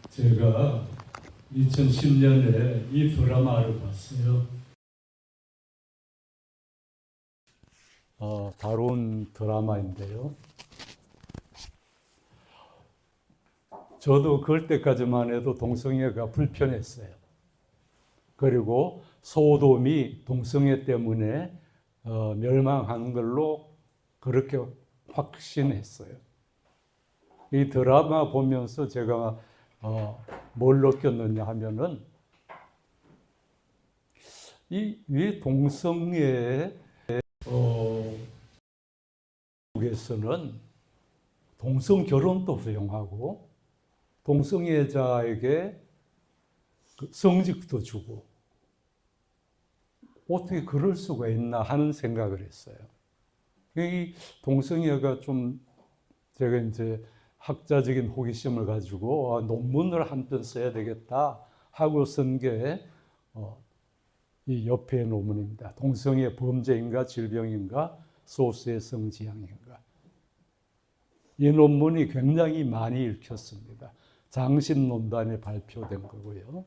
제가 2010년에 이 드라마를 봤어요. 다룬 드라마인데요. 저도 그럴 때까지만 해도 동성애가 불편했어요. 그리고 소돔이 동성애 때문에 멸망하는 걸로 그렇게 확신했어요. 이 드라마 보면서 제가 뭘 느꼈느냐 하면은 이 동성애 미국에서는 동성 결혼도 허용하고 동성애자에게 성직도 주고 어떻게 그럴 수가 있나 하는 생각을 했어요. 이 동성애가 좀 제가 이제 학자적인 호기심을 가지고 논문을 한 편 써야 되겠다 하고 쓴 게 이 옆에 논문입니다. 동성애 범죄인가 질병인가 소수의 성지향인가. 이 논문이 굉장히 많이 읽혔습니다. 장신논단에 발표된 거고요.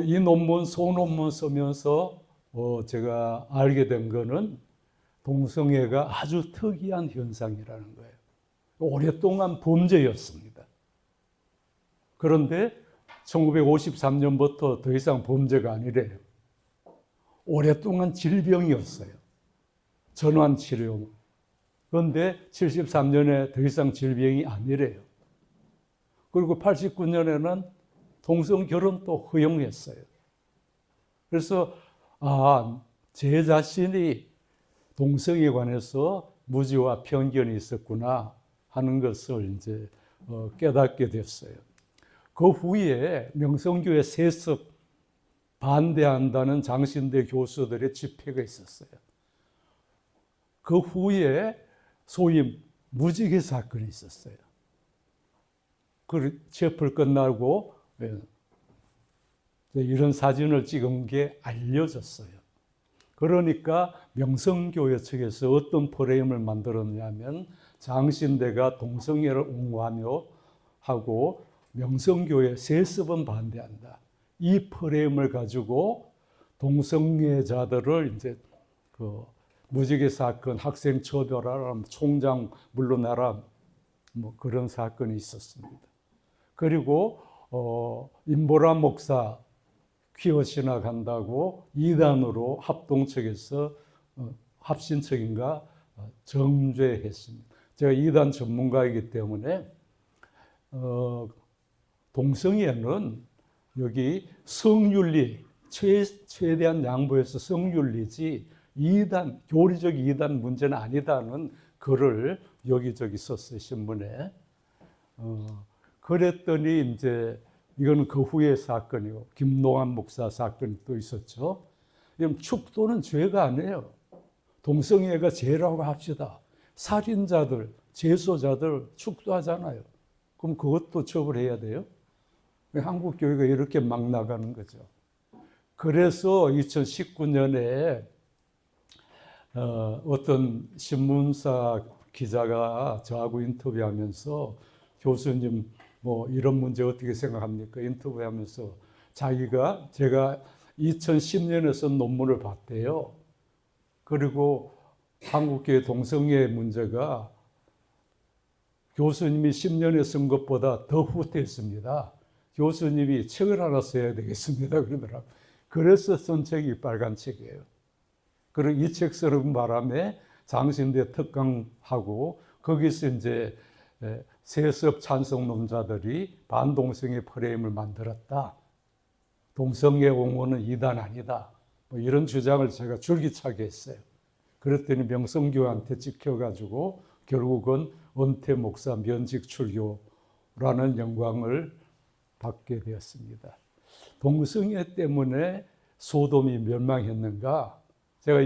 이 논문, 소논문 쓰면서 제가 알게 된 거는 동성애가 아주 특이한 현상이라는 거예요. 오랫동안 범죄였습니다. 그런데 1953년부터 더 이상 범죄가 아니래요. 오랫동안 질병이었어요. 전환치료. 그런데 73년에 더 이상 질병이 아니래요. 그리고 89년에는 동성 결혼도 허용했어요. 그래서 제 자신이 동성에 관해서 무지와 편견이 있었구나 하는 것을 이제 깨닫게 됐어요. 그 후에 명성교회 세습 반대한다는 장신대 교수들의 집회가 있었어요. 그 후에 소위 무지개 사건이 있었어요. 그 집회 끝나고 이런 사진을 찍은 게 알려졌어요. 그러니까 명성교회 측에서 어떤 프레임을 만들었냐면 장신대가 동성애를 옹호하며 하고 명성교회 세습은 반대한다. 이 프레임을 가지고 동성애자들을 이제 무지개 사건, 학생 처벌하라, 총장 물러나라, 뭐 그런 사건이 있었습니다. 그리고 임보라 목사 퀴어 신학한다고 이단으로 합동측에서 합신측인가 정죄했습니다. 제가 이단 전문가이기 때문에 동성애는 여기 성윤리 최대한 양보해서 성윤리지 이단 교리적 이단 문제는 아니다는 글을 여기저기 썼어요, 신문에. 그랬더니 이제 이거는 그 후의 사건이고 김노한 목사 사건이 또 있었죠. 축도는 죄가 아니에요. 동성애가 죄라고 합시다. 살인자들, 재소자들 축도하잖아요. 그럼 그것도 처벌해야 돼요? 한국 교회가 이렇게 막 나가는 거죠. 그래서 2019년에 어떤 신문사 기자가 저하고 인터뷰하면서 교수님 뭐 이런 문제 어떻게 생각합니까? 인터뷰하면서 제가 2010년에 쓴 논문을 봤대요. 그리고 한국교회 동성애 문제가 교수님이 10년에 쓴 것보다 더 후퇴했습니다. 교수님이 책을 하나 써야 되겠습니다. 그러더라고요. 그래서 쓴 책이 빨간 책이에요. 그리고 이 책 쓰는 바람에 장신대 특강하고 거기서 이제 세습 찬성론자들이 반동성애 프레임을 만들었다. 동성애 옹호는 이단 아니다. 뭐 이런 주장을 제가 줄기차게 했어요. 그랬더니 명성교회한테 찍혀가지고 결국은 은퇴 목사 면직 출교라는 영광을 받게 되었습니다. 동성애 때문에 소돔이 멸망했는가? 제가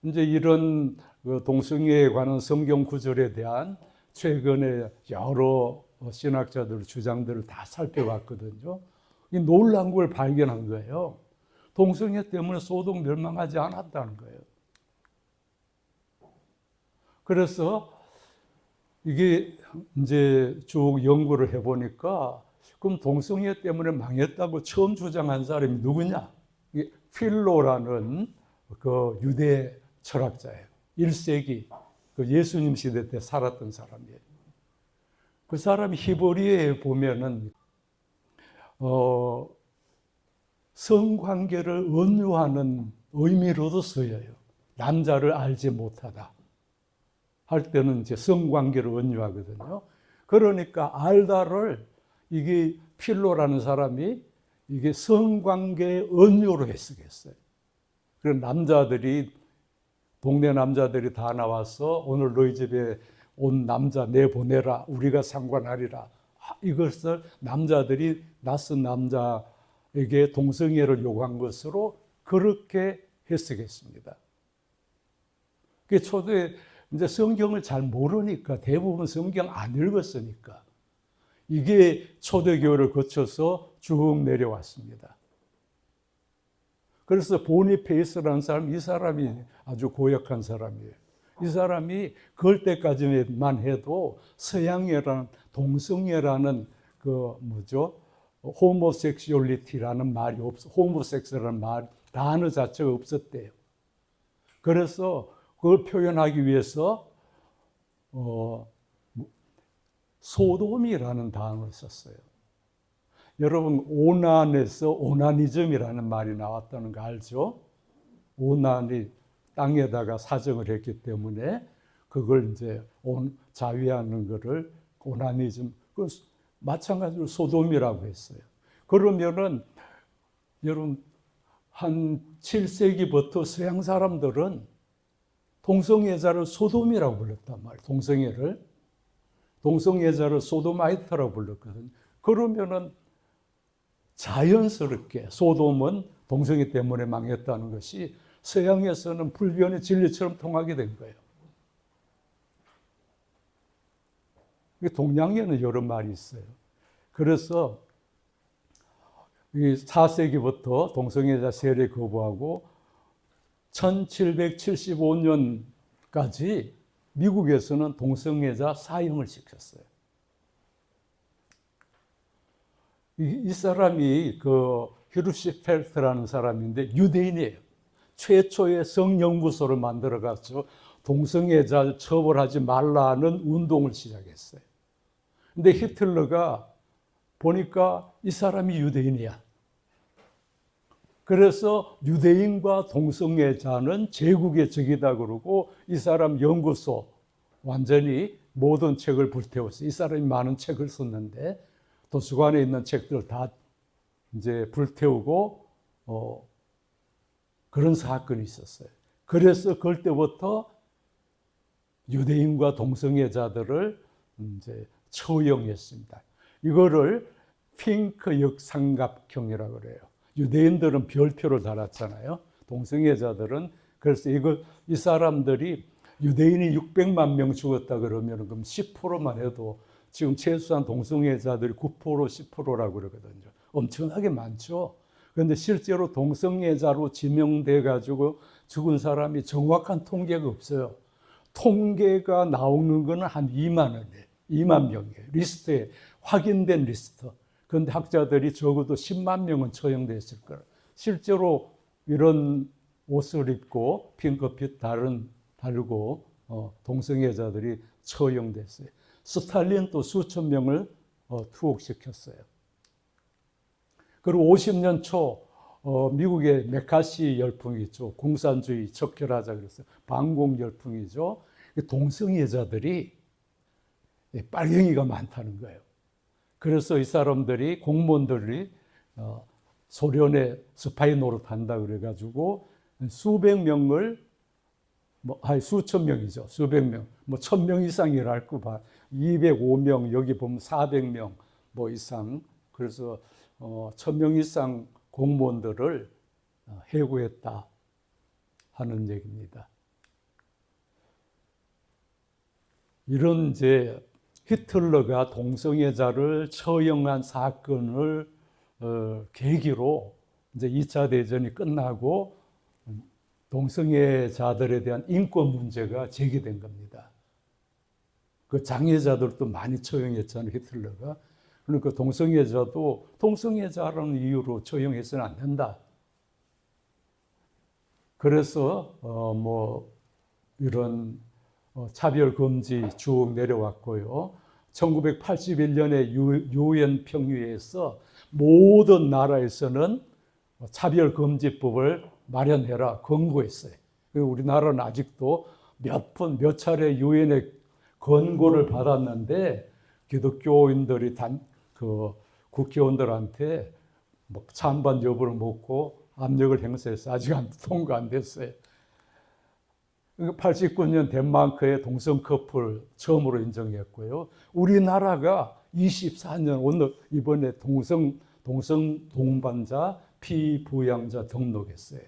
이제 이런 동성애에 관한 성경 구절에 대한 최근에 여러 신학자들 주장들을 다 살펴봤거든요. 이 놀라운 걸 발견한 거예요. 동성애 때문에 소돔 멸망하지 않았다는 거예요. 그래서 이게 이제 쭉 연구를 해보니까 그럼 동성애 때문에 망했다고 처음 주장한 사람이 누구냐? 이게 필로라는 그 유대 철학자예요. 1세기 그 예수님 시대 때 살았던 사람이에요. 그 사람이 히브리어에 보면은 성관계를 은유하는 의미로도 쓰여요. 남자를 알지 못하다 할 때는 이제 성관계를 은유하거든요. 그러니까 알다를 이게 필로라는 사람이 이게 성관계의 은유로 해석했어요. 그런 남자들이 동네 남자들이 다 나와서 오늘 너희 집에 온 남자 내보내라 우리가 상관하리라. 이것을 남자들이 낯선 남자에게 동성애를 요구한 것으로 그렇게 해석했습니다. 그 초대에 이제 성경을 잘 모르니까 대부분 성경 안 읽었으니까 이게 초대교회를 거쳐서 쭉 내려왔습니다. 그래서 보니페이스라는 사람, 이 사람이 아주 고역한 사람이에요. 이 사람이 그럴 때까지만 해도 서양이라는 동성애라는 그 뭐죠? 호모섹슈얼리티라는 말이 호모섹스라는 말 단어 자체가 없었대요. 그래서 그걸 표현하기 위해서 소돔이라는 단어를 썼어요. 여러분 오난에서 오나니즘이라는 말이 나왔다는 거 알죠? 오난이 땅에다가 사정을 했기 때문에 그걸 이제 자위하는 거를 오나니즘, 마찬가지로 소돔이라고 했어요. 그러면은 여러분 한 7세기부터 서양 사람들은 동성애자를 소돔이라고 불렀단 말이에요. 동성애자를 소도마이트라고 불렀거든요. 그러면은 자연스럽게 소돔은 동성애 때문에 망했다는 것이 서양에서는 불변의 진리처럼 통하게 된 거예요. 동양에는 여러 말이 있어요. 그래서 4세기부터 동성애자 세례 거부하고 1775년까지 미국에서는 동성애자 사형을 시켰어요. 이 사람이 그 히르시펠트라는 사람인데 유대인이에요. 최초의 성연구소를 만들어가지고 동성애자를 처벌하지 말라는 운동을 시작했어요. 근데 히틀러가 보니까 이 사람이 유대인이야. 그래서 유대인과 동성애자는 제국의 적이다 그러고 이 사람 연구소 완전히 모든 책을 불태웠어요. 이 사람이 많은 책을 썼는데 도서관에 있는 책들 다 이제 불태우고 그런 사건이 있었어요. 그래서 그때부터 유대인과 동성애자들을 이제 처형했습니다. 이거를 핑크 역삼각형이라고 그래요. 유대인들은 별표를 달았잖아요. 동성애자들은 그래서 이 사람들이 유대인이 600만 명 죽었다 그러면 그럼 10%만 해도 지금 최소한 동성애자들이 9% 10%라고 그러거든요. 엄청나게 많죠. 그런데 실제로 동성애자로 지명돼 가지고 죽은 사람이 정확한 통계가 없어요. 통계가 나오는 거는 한 2만 명이에요. 리스트에 확인된 리스트. 그런데 학자들이 적어도 10만 명은 처형됐을 거예요. 실제로 이런 옷을 입고 핑크빛 달고 동성애자들이 처형됐어요. 스탈린도 수천 명을 투옥시켰어요. 그리고 50년 초 미국의 메카시 열풍이 있죠. 공산주의 척결하자 그랬어요. 반공 열풍이죠. 동성애자들이 빨갱이가 많다는 거예요. 그래서 이 사람들이 공무원들이 소련의 스파이 노릇한다 그래가지고 수백 명을 수천 명이죠. 수백 명, 1000명 이상이랄 거 봐. 205명 여기 보면 400명 이상. 그래서 1000명 이상 공무원들을 해고했다 하는 얘기입니다. 이런 이제 히틀러가 동성애자를 처형한 사건을 계기로 이제 2차 대전이 끝나고 동성애자들에 대한 인권 문제가 제기된 겁니다. 그 장애자들도 많이 처형했잖아요, 히틀러가. 그러니까 동성애자도 동성애자라는 이유로 처형해서는 안 된다. 그래서 뭐 이런 차별 금지 쭉 내려왔고요. 1981년에 유엔 평의회에서 모든 나라에서는 차별 금지법을 마련해라 권고했어요. 우리나라는 아직도 몇 차례 유엔의 권고를 받았는데 기독교인들이 국회의원들한테 뭐 찬반 여부를 묻고 압력을 행사해서 아직 통과 안 됐어요. 89년 덴마크의 동성 커플 처음으로 인정했고요. 우리나라가 24년 오늘 이번에 동성 동반자 피부양자 등록했어요.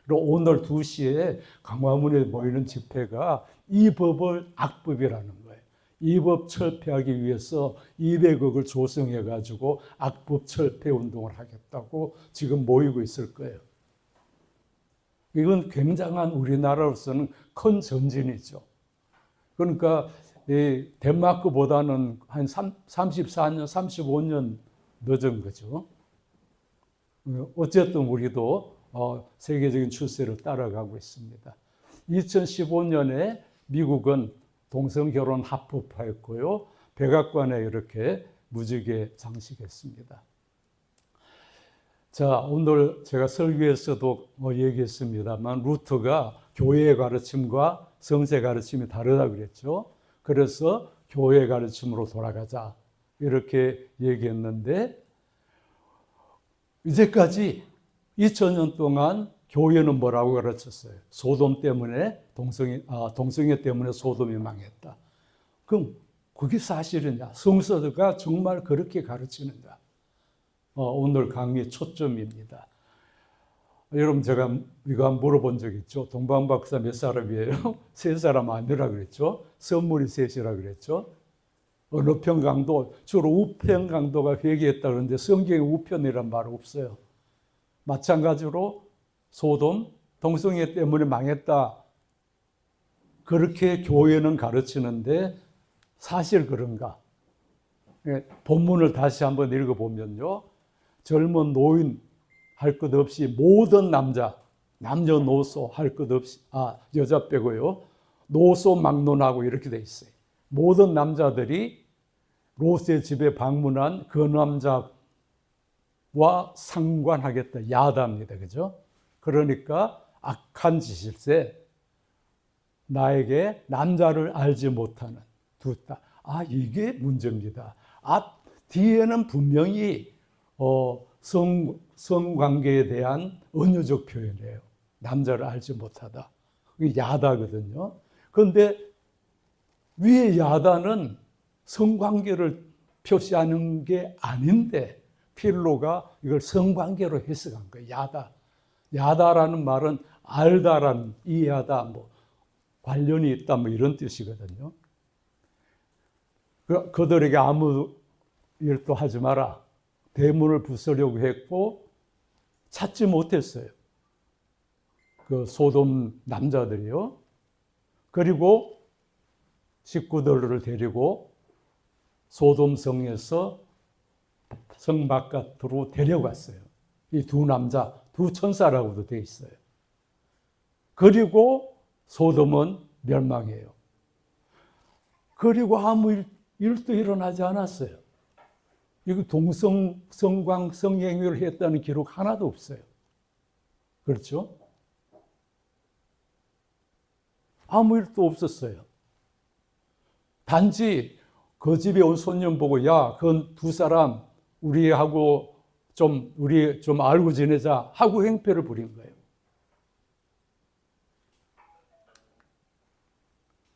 그리고 오늘 2시에 강화문에 모이는 집회가 이 법을 악법이라는 거예요. 이 법 철폐하기 위해서 200억을 조성해가지고 악법 철폐 운동을 하겠다고 지금 모이고 있을 거예요. 이건 굉장한 우리나라로서는 큰 전진이죠. 그러니까 덴마크보다는 한 34년, 35년 늦은 거죠. 어쨌든 우리도 세계적인 추세를 따라가고 있습니다. 2015년에 미국은 동성결혼 합법화했고요. 백악관에 이렇게 무지개 장식했습니다. 자, 오늘 제가 설교에서도 얘기했습니다만 루터가 교회의 가르침과 성세 가르침이 다르다고 그랬죠. 그래서 교회 가르침으로 돌아가자 이렇게 얘기했는데 이제까지 2000년 동안 교회는 뭐라고 가르쳤어요? 소돔 때문에 동성애 때문에 소돔이 망했다. 그럼 그게 사실이냐? 성서가 정말 그렇게 가르치는가? 오늘 강의 초점입니다. 여러분 제가 이거 물어본 적 있죠. 동방박사 몇 사람이에요? 3사람 아니라 그랬죠. 선물이 3이라 그랬죠. 어느 편 강도 주로 우편 강도가 회개했다 그러는데 성경에 우편이란 말 없어요. 마찬가지로 소돔 동성애 때문에 망했다. 그렇게 교회는 가르치는데 사실 그런가? 본문을 다시 한번 읽어보면요. 젊은 노인 할 것 없이 모든 남녀노소 할 것 없이 여자 빼고요. 노소 막론하고 이렇게 돼 있어요. 모든 남자들이 롯의 집에 방문한 그 남자와 상관하겠다. 야다입니다. 그죠? 그러니까 악한 짓일세 나에게 남자를 알지 못하는 두다. 이게 문제입니다. 뒤에는 분명히 성관계에 대한 은유적 표현이에요. 남자를 알지 못하다. 그게 야다거든요. 그런데 위에 야다는 성관계를 표시하는 게 아닌데 필로가 이걸 성관계로 해석한 거예요. 야다라는 말은 알다라는 이해하다, 뭐 관련이 있다, 뭐 이런 뜻이거든요. 그들에게 아무 일도 하지 마라. 대문을 부수려고 했고 찾지 못했어요. 그 소돔 남자들이요. 그리고 식구들을 데리고 소돔 성에서 성 바깥으로 데려갔어요. 이 두 남자, 두 천사라고도 되어 있어요. 그리고 소돔은 멸망해요. 그리고 아무 일도 일어나지 않았어요. 이거 성행위를 했다는 기록 하나도 없어요. 그렇죠? 아무 일도 없었어요. 단지 그 집에 온 손님 보고 그 두 사람 우리 좀 알고 지내자 하고 행패를 부린 거예요.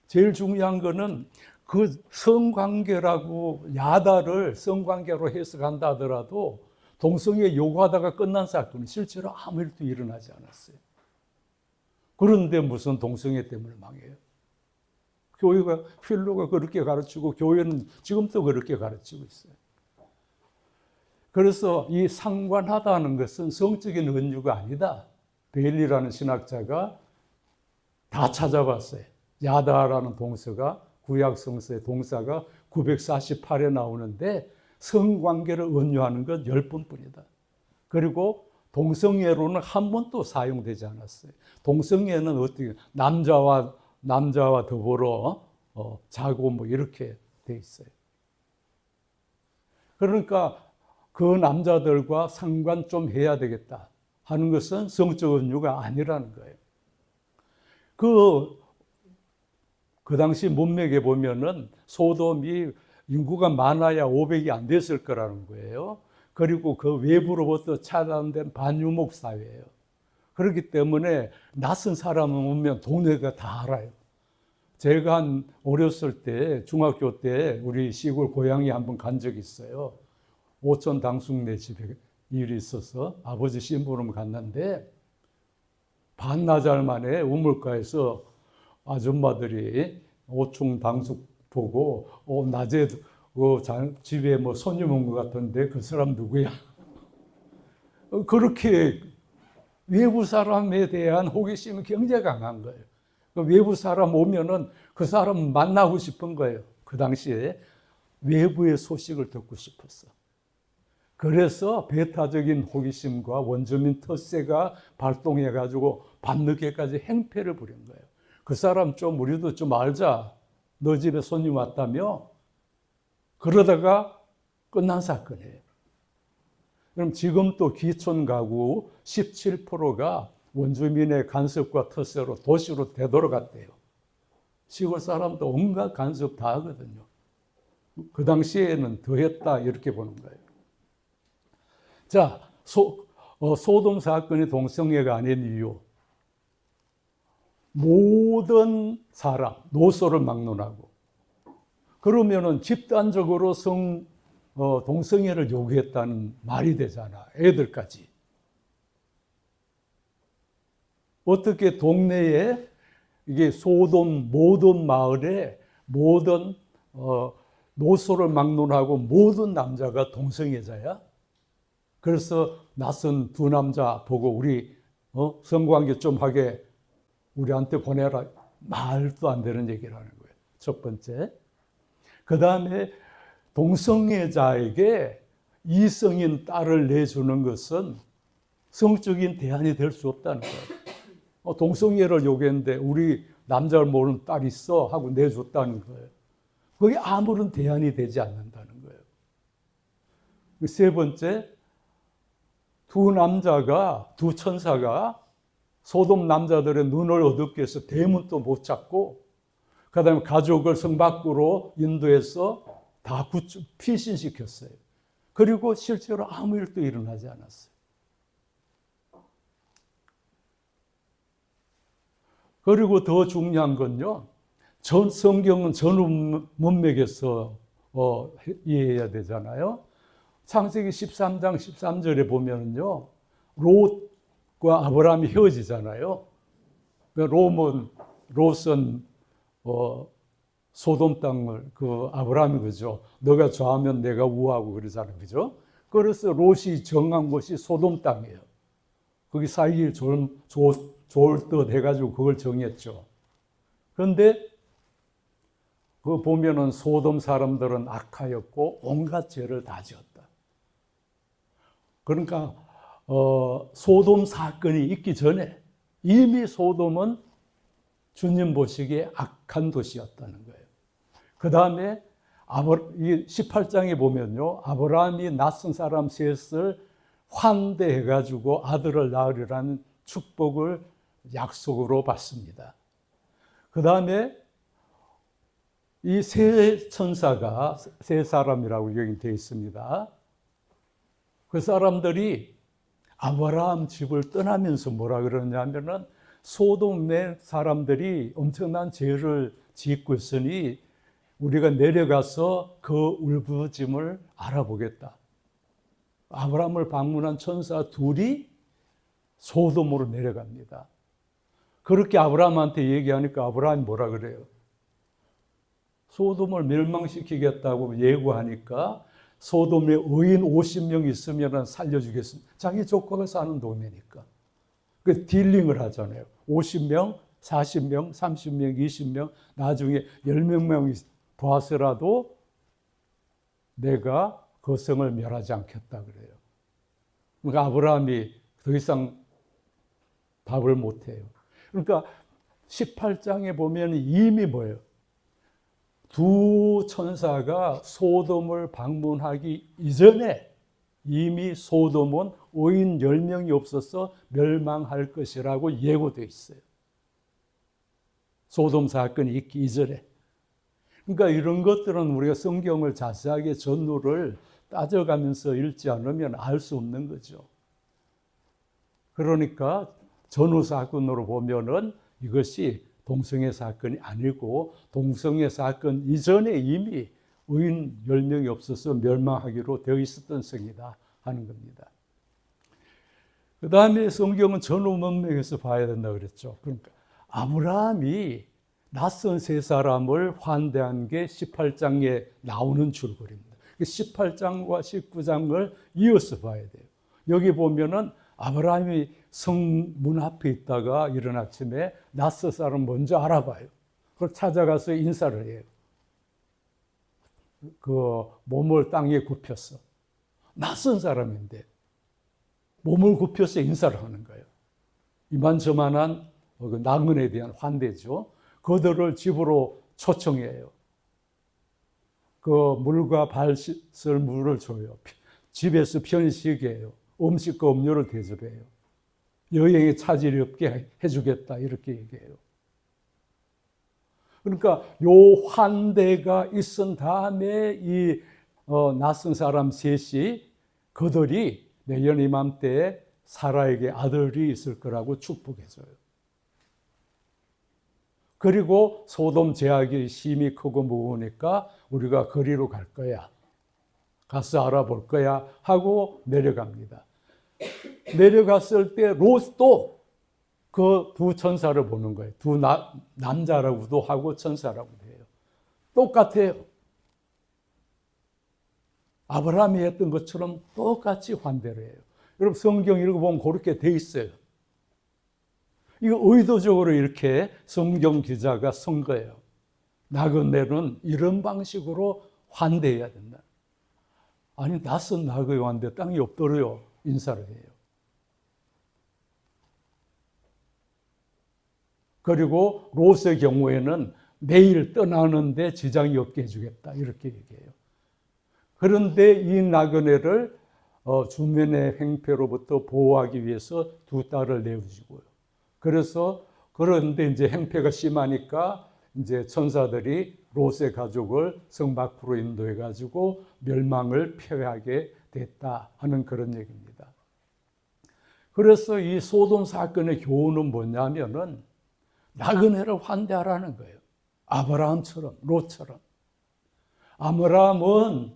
제일 중요한 거는 그 성관계라고 야다를 성관계로 해석한다 하더라도 동성애 요구하다가 끝난 사건은 실제로 아무 일도 일어나지 않았어요. 그런데 무슨 동성애 때문에 망해요? 교회가 필로가 그렇게 가르치고 교회는 지금도 그렇게 가르치고 있어요. 그래서 이 상관하다는 것은 성적인 은유가 아니다. 베일리라는 신학자가 다 찾아봤어요. 야다라는 동서가 구약 성서의 동사가 948에 나오는데 성관계를 은유하는 건 10번뿐이다. 그리고 동성애로는 한 번도 사용되지 않았어요. 동성애는 어떻게 남자와 더불어 자고 뭐 이렇게 돼 있어요. 그러니까 그 남자들과 상관 좀 해야 되겠다 하는 것은 성적 은유가 아니라는 거예요. 그 당시 문맥에 보면은 소돔이 인구가 많아야 500이 안 됐을 거라는 거예요. 그리고 그 외부로부터 차단된 반유목 사회예요. 그렇기 때문에 낯선 사람 오면 동네가 다 알아요. 제가 한 어렸을 때 중학교 때 우리 시골 고향에 한번 간 적이 있어요. 오촌 당숙네 집에 일이 있어서 아버지 심부름 갔는데 반나절 만에 우물가에서 아줌마들이 오촌 당숙 보고 낮에 집에 뭐 손님 온 것 같은데 그 사람 누구야? 그렇게 외부 사람에 대한 호기심이 굉장히 강한 거예요. 외부 사람 오면은 그 사람 만나고 싶은 거예요. 그 당시에 외부의 소식을 듣고 싶었어. 그래서 배타적인 호기심과 원주민 텃세가 발동해가지고 밤늦게까지 행패를 부린 거예요. 그 사람 우리도 좀 알자. 너 집에 손님 왔다며? 그러다가 끝난 사건이에요. 그럼 지금 또 귀촌 가구 17%가 원주민의 간섭과 텃세로 도시로 되돌아갔대요. 시골 사람도 온갖 간섭 다 하거든요. 그 당시에는 더했다 이렇게 보는 거예요. 자, 소돔 사건이 동성애가 아닌 이유. 모든 사람, 노소를 막론하고 그러면은 집단적으로 동성애를 요구했다는 말이 되잖아. 애들까지. 어떻게 동네에 이게 모든 마을에 모든 노소를 막론하고 모든 남자가 동성애자야? 그래서 낯선 두 남자 보고 우리 성관계 좀 하게 우리한테 보내라. 말도 안 되는 얘기를 하는 거예요. 첫 번째. 그 다음에 동성애자에게 이성인 딸을 내주는 것은 성적인 대안이 될 수 없다는 거예요. 동성애를 요구했는데 우리 남자를 모르는 딸 있어 하고 내줬다는 거예요. 그게 아무런 대안이 되지 않는다는 거예요. 세 번째, 두 천사가 소돔 남자들의 눈을 어둡게 해서 대문도 못 찾고 그 다음에 가족을 성 밖으로 인도해서 다 피신시켰어요. 그리고 실제로 아무 일도 일어나지 않았어요. 그리고 더 중요한 건요. 성경은 전후 문맥에서 이해해야 되잖아요. 창세기 13장 13절에 보면요. 롯과 아브라함이 헤어지잖아요. 롯은 소돔 땅을 아브라함이 그죠. 너가 좌하면 내가 우하고 그러잖아요. 그죠? 그래서 롯이 정한 곳이 소돔 땅이에요. 거기 살기 좋을 듯 해가지고 그걸 정했죠. 그런데 그거 보면은 소돔 사람들은 악하였고 온갖 죄를 다 지었다. 그러니까 소돔 사건이 있기 전에 이미 소돔은 주님 보시기에 악한 도시였다는 거예요. 그 다음에 18장에 보면요. 아브라함이 낯선 사람 셋을 환대해가지고 아들을 낳으리라는 축복을 약속으로 받습니다. 그 다음에 이 세 천사가 세 사람이라고 여기 되어 있습니다. 그 사람들이 아브라함 집을 떠나면서 뭐라 그러냐면은 소돔의 사람들이 엄청난 죄를 짓고 있으니 우리가 내려가서 그 울부짖음을 알아보겠다. 아브라함을 방문한 천사 둘이 소돔으로 내려갑니다. 그렇게 아브라함한테 얘기하니까 아브라함이 뭐라 그래요? 소돔을 멸망시키겠다고 예고하니까 소돔에 의인 50명 있으면 살려주겠습니다. 자기 조카가 사는 동네니까. 그 딜링을 하잖아요. 50명, 40명, 30명, 20명, 나중에 10명 보아스라도 내가 그 성을 멸하지 않겠다 그래요. 그러니까 아브라함이 더 이상 답을 못해요. 그러니까 18장에 보면 이미 뭐예요? 두 천사가 소돔을 방문하기 이전에 이미 소돔은 의인 10명이 없어서 멸망할 것이라고 예고되어 있어요. 소돔 사건이 있기 이전에. 그러니까 이런 것들은 우리가 성경을 자세하게 전후를 따져가면서 읽지 않으면 알 수 없는 거죠. 그러니까 전후 사건으로 보면은 이것이 동성애 사건이 아니고 동성애 사건 이전에 이미 의인 10명이 없어서 멸망하기로 되어 있었던 성이다 하는 겁니다. 그 다음에 성경은 전후 문맥에서 봐야 된다고 그랬죠. 그러니까 아브라함이 낯선 세 사람을 환대한 게 18장에 나오는 줄거리입니다. 18장과 19장을 이어서 봐야 돼요. 여기 보면은 아브라함이 성문 앞에 있다가 이른 아침에 낯선 사람 먼저 알아봐요. 그걸 찾아가서 인사를 해요. 그 몸을 땅에 굽혀서. 낯선 사람인데 몸을 굽혀서 인사를 하는 거예요. 이만저만한 낭은에 대한 환대죠. 그들을 집으로 초청해요. 그 물과 발 씻을 물을 줘요. 집에서 편식게 해요. 음식과 음료를 대접해요. 여행에 차질이 없게 해주겠다 이렇게 얘기해요. 그러니까 요 환대가 있은 다음에 이 낯선 사람 셋이 그들이 내년 이맘때에 사라에게 아들이 있을 거라고 축복해줘요. 그리고 소돔 제약이 심히 크고 무거우니까 우리가 거리로 갈 거야. 가서 알아볼 거야 하고 내려갑니다. 내려갔을 때 롯도 그 두 천사를 보는 거예요. 두 남자라고도 하고 천사라고도 해요. 똑같아요. 아브라함이 했던 것처럼 똑같이 환대를 해요. 여러분 성경 읽어보면 그렇게 돼 있어요. 이거 의도적으로 이렇게 성경 기자가 쓴 거예요. 나그네는 이런 방식으로 환대해야 된다. 아니 낯선 나그네 왔는데 땅이 없더래요. 인사를 해요. 그리고 롯의 경우에는 내일 떠나는데 지장이 없게 해주겠다 이렇게 얘기해요. 그런데 이 나그네를 주변의 행패로부터 보호하기 위해서 두 딸을 내어주고요. 그래서 그런데 이제 행패가 심하니까 이제 천사들이 롯의 가족을 성 밖으로 인도해 가지고 멸망을 피하게 됐다 하는 그런 얘기입니다. 그래서 이 소돔 사건의 교훈은 뭐냐면은 나그네를 환대하라는 거예요. 아브라함처럼, 롯처럼. 아브라함은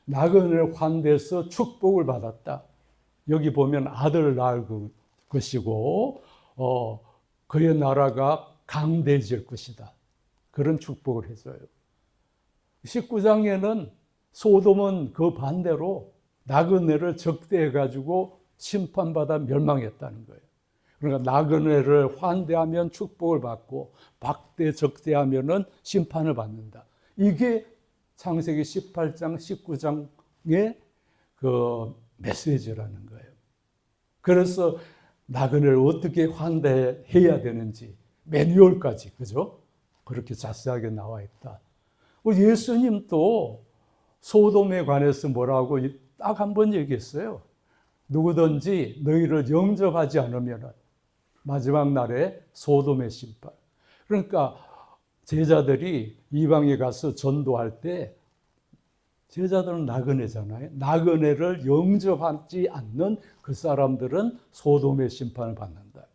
나그네를 환대해서 축복을 받았다. 여기 보면 아들을 낳을 것이고 그의 나라가 강대해질 것이다. 그런 축복을 해줘요. 19장에는 소돔은 그 반대로 나그네를 적대해가지고 심판받아 멸망했다는 거예요. 그러니까 나그네를 환대하면 축복을 받고 적대하면은 심판을 받는다. 이게 창세기 18장, 19장의 그 메시지라는 거예요. 그래서 나그네를 어떻게 환대해야 되는지 매뉴얼까지 그죠? 그렇게 자세하게 나와 있다. 예수님도 소돔에 관해서 뭐라고 딱 한 번 얘기했어요. 누구든지 너희를 영접하지 않으면 마지막 날에 소돔의 심판. 그러니까 제자들이 이방에 가서 전도할 때 제자들은 나그네잖아요. 나그네를 영접하지 않는 그 사람들은 소돔의 심판을 받는다.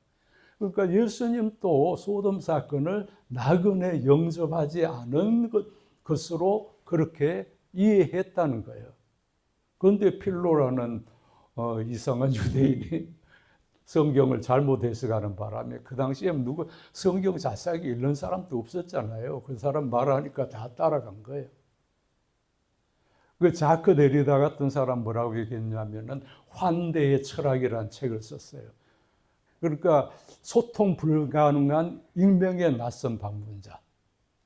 그러니까 예수님도 소돔 사건을 나그네 영접하지 않은 것으로 그렇게 이해했다는 거예요. 그런데 필로라는 이상한 유대인이 성경을 잘못 해석하는 바람에 그 당시에 누구 성경 자세하게 읽는 사람도 없었잖아요. 그 사람 말하니까 다 따라간 거예요. 그 자크 데리다 같은 사람 뭐라고 얘기했냐면은 환대의 철학이라는 책을 썼어요. 그러니까 소통 불가능한 익명의 낯선 방문자.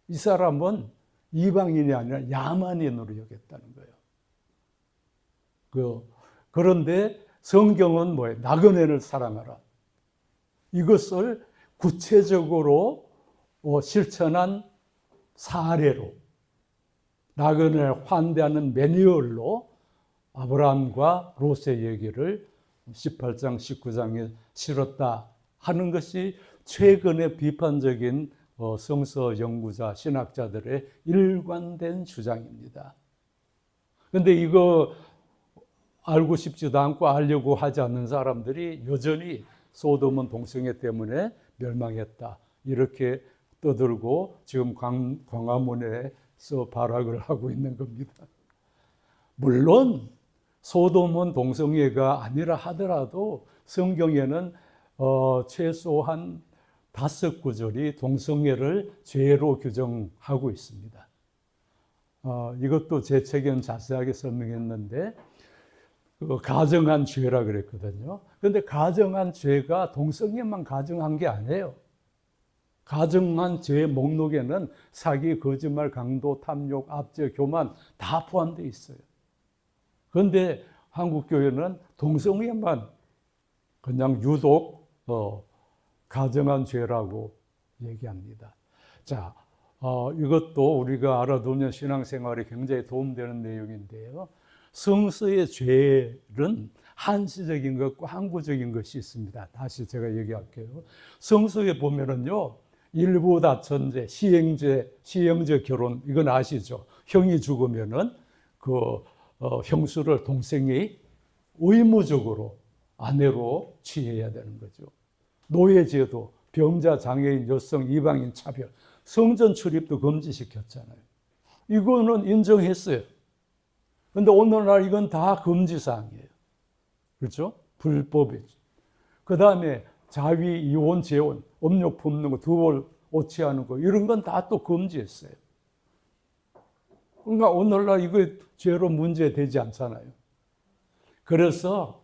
이 사람은 이방인이 아니라 야만인으로 여겼다는 거예요. 그런데 성경은 뭐예요? 나그네를 사랑하라. 이것을 구체적으로 실천한 사례로, 나그네를 환대하는 매뉴얼로 아브라함과 롯의 얘기를 18장, 19장에 실었다 하는 것이 최근의 비판적인 성서 연구자, 신학자들의 일관된 주장입니다. 그런데 이거 알고 싶지도 않고 알려고 하지 않는 사람들이 여전히 소돔은 동성애 때문에 멸망했다, 이렇게 떠들고 지금 광화문에서 발악을 하고 있는 겁니다. 물론 소돔은 동성애가 아니라 하더라도 성경에는 최소한 5구절이 동성애를 죄로 규정하고 있습니다. 이것도 제 책에는 자세하게 설명했는데 가정한 죄라 그랬거든요. 그런데 가정한 죄가 동성애만 가정한 게 아니에요. 가정한 죄의 목록에는 사기, 거짓말, 강도, 탐욕, 압제, 교만 다 포함되어 있어요. 그런데 한국교회는 동성애만 그냥 유독 가정한 죄라고 얘기합니다. 자, 이것도 우리가 알아두면 신앙생활에 굉장히 도움되는 내용인데요. 성서의 죄는 한시적인 것과 항구적인 것이 있습니다. 다시 제가 얘기할게요. 성서에 보면은요, 일부 다천죄, 시행죄 결혼, 이건 아시죠? 형이 죽으면은 형수를 동생이 의무적으로 아내로 취해야 되는 거죠. 노예제도, 병자, 장애인, 여성, 이방인 차별, 성전 출입도 금지시켰잖아요. 이거는 인정했어요. 그런데 오늘날 이건 다 금지사항이에요. 그렇죠? 불법이죠. 그 다음에 자위, 이혼, 재혼, 음욕 품는 거, 두벌 오치하는 거, 이런 건 다 또 금지했어요. 그러니까 오늘날 이거 죄로 문제되지 않잖아요. 그래서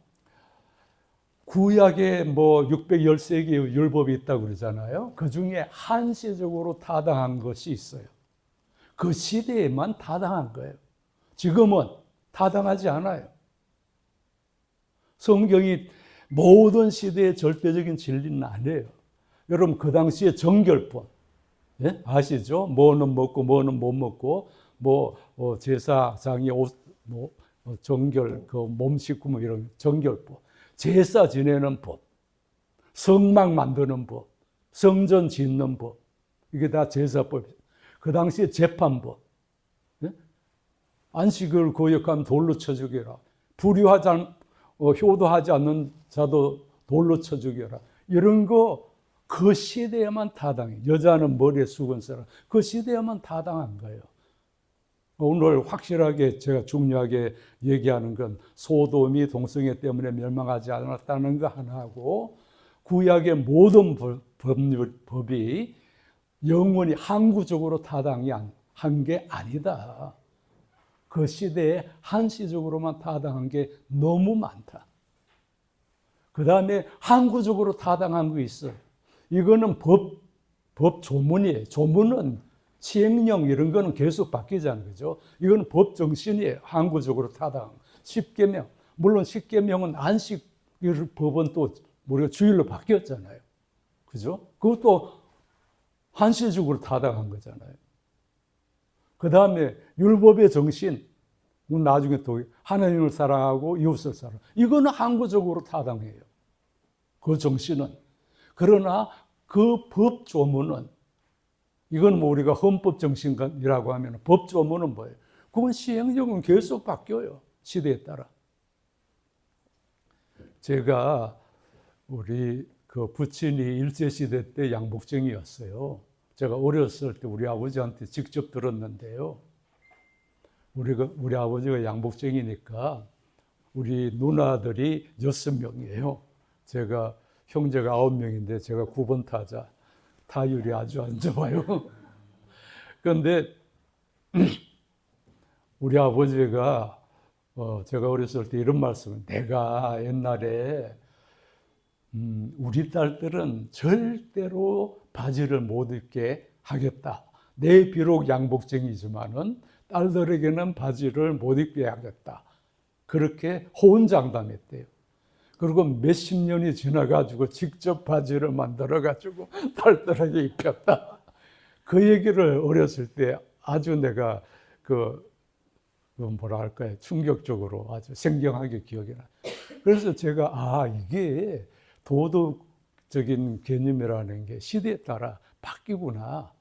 구약에 613개의 율법이 있다고 그러잖아요. 그 중에 한시적으로 타당한 것이 있어요. 그 시대에만 타당한 거예요. 지금은 타당하지 않아요. 성경이 모든 시대의 절대적인 진리는 아니에요. 여러분, 그 당시에 정결법, 예? 아시죠? 뭐는 먹고 뭐는 못 먹고, 제사장이 정결, 몸 씻고 이런 정결법, 제사 지내는 법, 성막 만드는 법, 성전 짓는 법, 이게 다 제사법. 그 당시에 재판법, 예? 안식을 거역하면 돌로 쳐 죽여라. 효도하지 않는 자도 돌로 쳐 죽여라. 이런 거 그 시대에만 타당해. 여자는 머리에 수건 써라. 그 시대에만 타당한 거예요. 오늘 확실하게 제가 중요하게 얘기하는 건 소돔이 동성애 때문에 멸망하지 않았다는 거 하나하고, 구약의 모든 법이 영원히 항구적으로 타당히 한 게 아니다. 그 시대에 한시적으로만 타당한 게 너무 많다. 그 다음에 항구적으로 타당한 거 있어요. 이거는 법 조문이에요. 조문은 시행령 이런 거는 계속 바뀌잖아요. 그죠? 이건 법 정신이에요. 항구적으로 타당한. 10계명. 물론 10계명은 안식 법은 또 우리가 주일로 바뀌었잖아요. 그죠? 그것도 한시적으로 타당한 거잖아요. 그 다음에 율법의 정신, 나중에 또 하나님을 사랑하고 이웃을 사랑. 이거는 항구적으로 타당해요. 그 정신은. 그러나 그 법 조문은, 이건 우리가 헌법 정신이라고 하면 법 조문은 뭐예요? 그건 시행령은 계속 바뀌어요. 시대에 따라. 제가 우리 부친이 일제시대 때 양복쟁이였어요. 제가 어렸을 때 우리 아버지한테 직접 들었는데요. 우리 아버지가 양복쟁이니까 우리 누나들이 6명이에요. 제가 형제가 9명인데 제가 9번 타자. 타율이 아주 안 좋아요. 그런데 우리 아버지가 제가 어렸을 때 이런 말씀을, 내가 옛날에 우리 딸들은 절대로 바지를 못 입게 하겠다. 내 비록 양복쟁이지만은 딸들에게는 바지를 못 입게 하겠다. 그렇게 호언장담했대요. 그리고 몇십 년이 지나가지고 직접 바지를 만들어가지고 딸들에게 입혔다. 그 얘기를 어렸을 때 아주 내가 뭐랄까요, 충격적으로 아주 생경하게 기억이 나. 그래서 제가 이게 도덕적인 개념이라는 게 시대에 따라 바뀌구나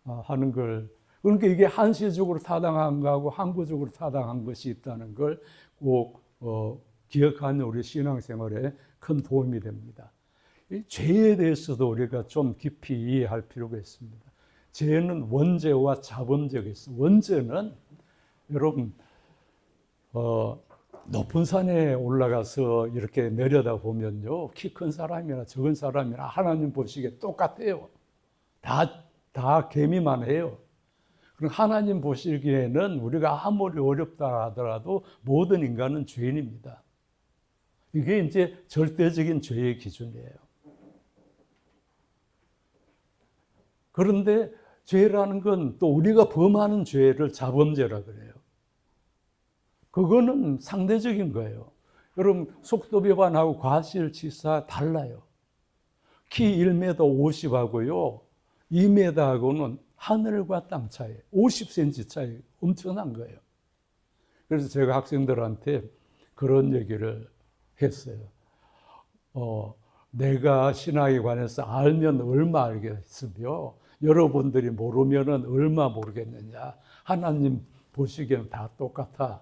하는 걸, 그러니까 이게 한시적으로 타당한 거하고 항구적으로 타당한 것이 있다는 걸 꼭 기억하는 우리 신앙생활에 큰 도움이 됩니다. 이 죄에 대해서도 우리가 좀 깊이 이해할 필요가 있습니다. 죄는 원죄와 자범죄가 있어요. 원죄는 여러분 높은 산에 올라가서 이렇게 내려다 보면요, 키 큰 사람이나 적은 사람이나 하나님 보시기에 똑같아요. 다 개미만 해요. 그럼 하나님 보시기에는 우리가 아무리 어렵다 하더라도 모든 인간은 죄인입니다. 이게 이제 절대적인 죄의 기준이에요. 그런데 죄라는 건 또 우리가 범하는 죄를 자범죄라 그래요. 그거는 상대적인 거예요. 여러분, 속도 위반하고 과실치사 달라요. 키 1m 50하고요, 2m하고는 하늘과 땅 차이, 50cm 차이, 엄청난 거예요. 그래서 제가 학생들한테 그런 얘기를 했어요. 내가 신학에 관해서 알면 얼마 알겠으며 여러분들이 모르면 얼마 모르겠느냐. 하나님 보시기에는 다 똑같아.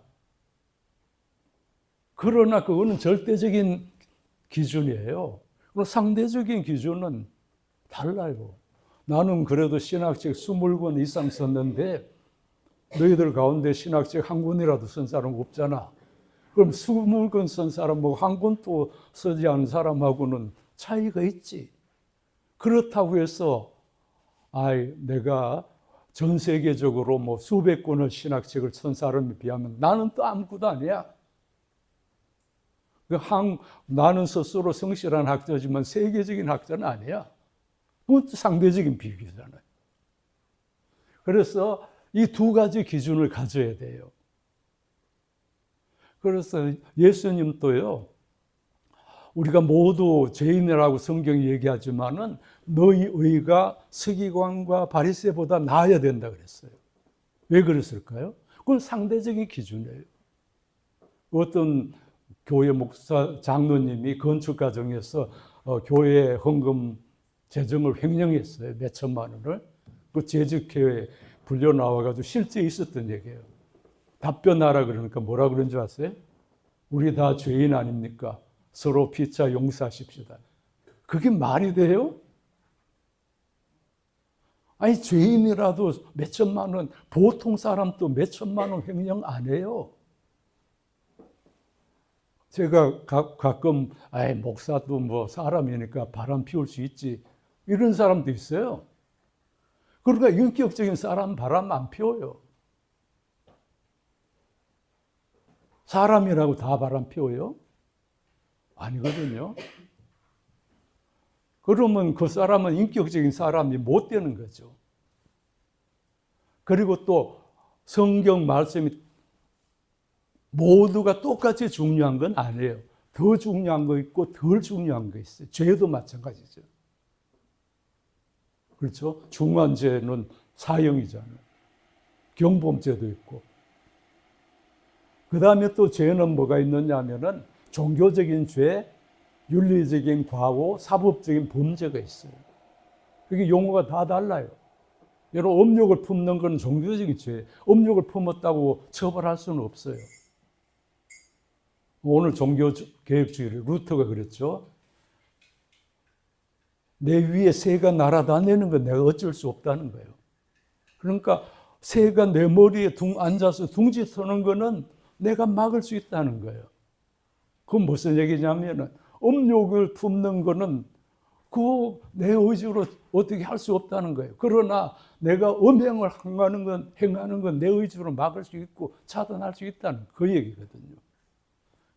그러나 그거는 절대적인 기준이에요. 그리고 상대적인 기준은 달라요. 나는 그래도 신학책 20권 이상 썼는데 너희들 가운데 신학책 한 권이라도 쓴 사람 없잖아. 그럼 20권 쓴 사람하고 한 권도 쓰지 않은 사람하고는 차이가 있지. 그렇다고 해서 내가 전 세계적으로 뭐 수백 권의 신학책을 쓴 사람에 비하면 나는 또 아무것도 아니야. 나는 스스로 성실한 학자지만 세계적인 학자는 아니야. 그건 상대적인 비교잖아요. 그래서 이 두 가지 기준을 가져야 돼요. 그래서 예수님도요, 우리가 모두 죄인이라고 성경이 얘기하지만은 너희 의가 서기관과 바리새보다 나아야 된다 그랬어요. 왜 그랬을까요? 그건 상대적인 기준이에요. 어떤 교회 목사 장로님이 건축 과정에서 교회 헌금 재정을 횡령했어요. 몇 천만 원을. 그 재직회에 불려 나와가지고 실제 있었던 얘기예요. 답변하라 그러니까 뭐라 그런 줄 아세요? 우리 다 죄인 아닙니까? 서로 피차 용서하십시다. 그게 말이 돼요? 아니, 죄인이라도 몇 천만 원, 보통 사람도 몇 천만 원 횡령 안 해요. 제가 가끔 목사도 뭐 사람이니까 바람 피울 수 있지, 이런 사람도 있어요. 그러니까 인격적인 사람 바람 안 피워요. 사람이라고 다 바람 피워요? 아니거든요. 그러면 그 사람은 인격적인 사람이 못 되는 거죠. 그리고 또 성경 말씀이 모두가 똑같이 중요한 건 아니에요. 더 중요한 거 있고 덜 중요한 거 있어요. 죄도 마찬가지죠. 그렇죠? 중한 죄는 사형이잖아요. 경범죄도 있고. 그 다음에 또 죄는 뭐가 있느냐 하면은 종교적인 죄, 윤리적인 과오, 사법적인 범죄가 있어요. 그게 용어가 다 달라요. 여러분, 음욕을 품는 건 종교적인 죄예요. 음욕을 품었다고 처벌할 수는 없어요. 오늘 종교개혁주의 루터가 그랬죠. 내 위에 새가 날아다니는 건 내가 어쩔 수 없다는 거예요. 그러니까 새가 내 머리에 앉아서 둥지 서는 거는 내가 막을 수 있다는 거예요. 그건 무슨 얘기냐면은 음욕을 품는 거는 그 내 의지로 어떻게 할 수 없다는 거예요. 그러나 내가 음행을 행하는 건 내 의지로 막을 수 있고 차단할 수 있다는 그 얘기거든요.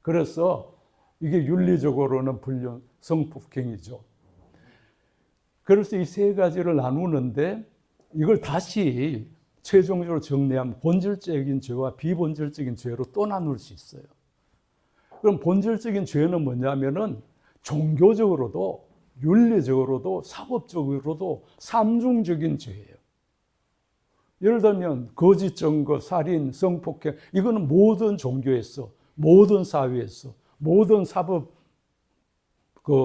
그래서 이게 윤리적으로는 성폭행이죠. 그래서 이 세 가지를 나누는데 이걸 다시 최종적으로 정리하면 본질적인 죄와 비본질적인 죄로 또 나눌 수 있어요. 그럼 본질적인 죄는 뭐냐면은 종교적으로도 윤리적으로도 사법적으로도 삼중적인 죄예요. 예를 들면 거짓 증거, 살인, 성폭행 이거는 모든 종교에서, 모든 사회에서, 모든 사법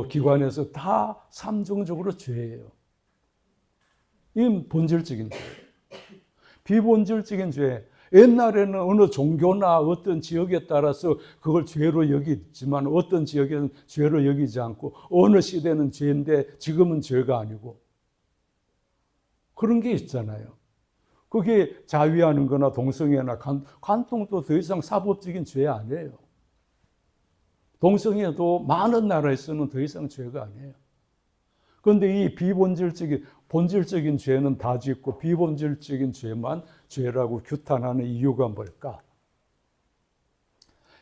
기관에서 다 삼중적으로 죄예요. 이건 본질적인 죄예요. 비본질적인 죄. 옛날에는 어느 종교나 어떤 지역에 따라서 그걸 죄로 여기지만 어떤 지역에는 죄로 여기지 않고 어느 시대는 죄인데 지금은 죄가 아니고 그런 게 있잖아요. 그게 자위하는 거나 동성애나 간통도 더 이상 사법적인 죄 아니에요. 동성애도 많은 나라에서는 더 이상 죄가 아니에요. 그런데 이 본질적인 죄는 다 짓고 비본질적인 죄만 죄라고 규탄하는 이유가 뭘까?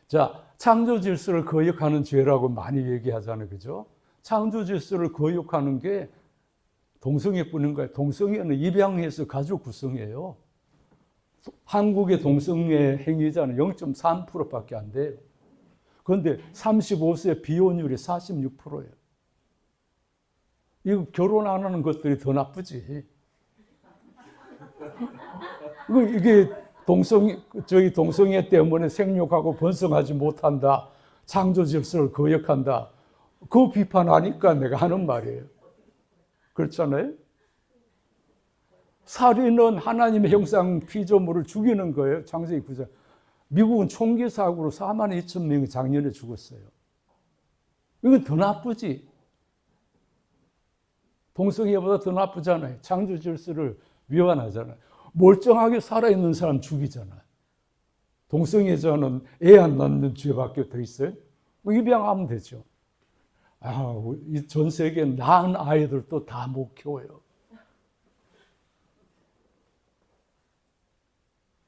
자, 창조 질서를 거역하는 죄라고 많이 얘기하잖아요. 그죠? 창조 질서를 거역하는 게 동성애뿐인 거예요. 동성애는 입양해서 가족 구성이에요. 한국의 동성애 행위자는 0.3%밖에 안 돼요. 그런데 35세 비혼율이 46%예요. 이거 결혼 안 하는 것들이 더 나쁘지. 이게 동성애 때문에 생육하고 번성하지 못한다. 창조 질서를 거역한다. 그 비판하니까 내가 하는 말이에요. 그렇잖아요? 살인은 하나님의 형상 피조물을 죽이는 거예요. 창세기 9장. 미국은 총기 사고로 4만 2천 명이 작년에 죽었어요. 이건 더 나쁘지. 동성애보다 더 나쁘잖아요. 창조 질서를 위반하잖아요. 멀쩡하게 살아있는 사람 죽이잖아요. 동성애자는 애 안 낳는 죄밖에 더 있어요? 입양하면 되죠. 이 전 세계 낳은 아이들도 다 못 키워요.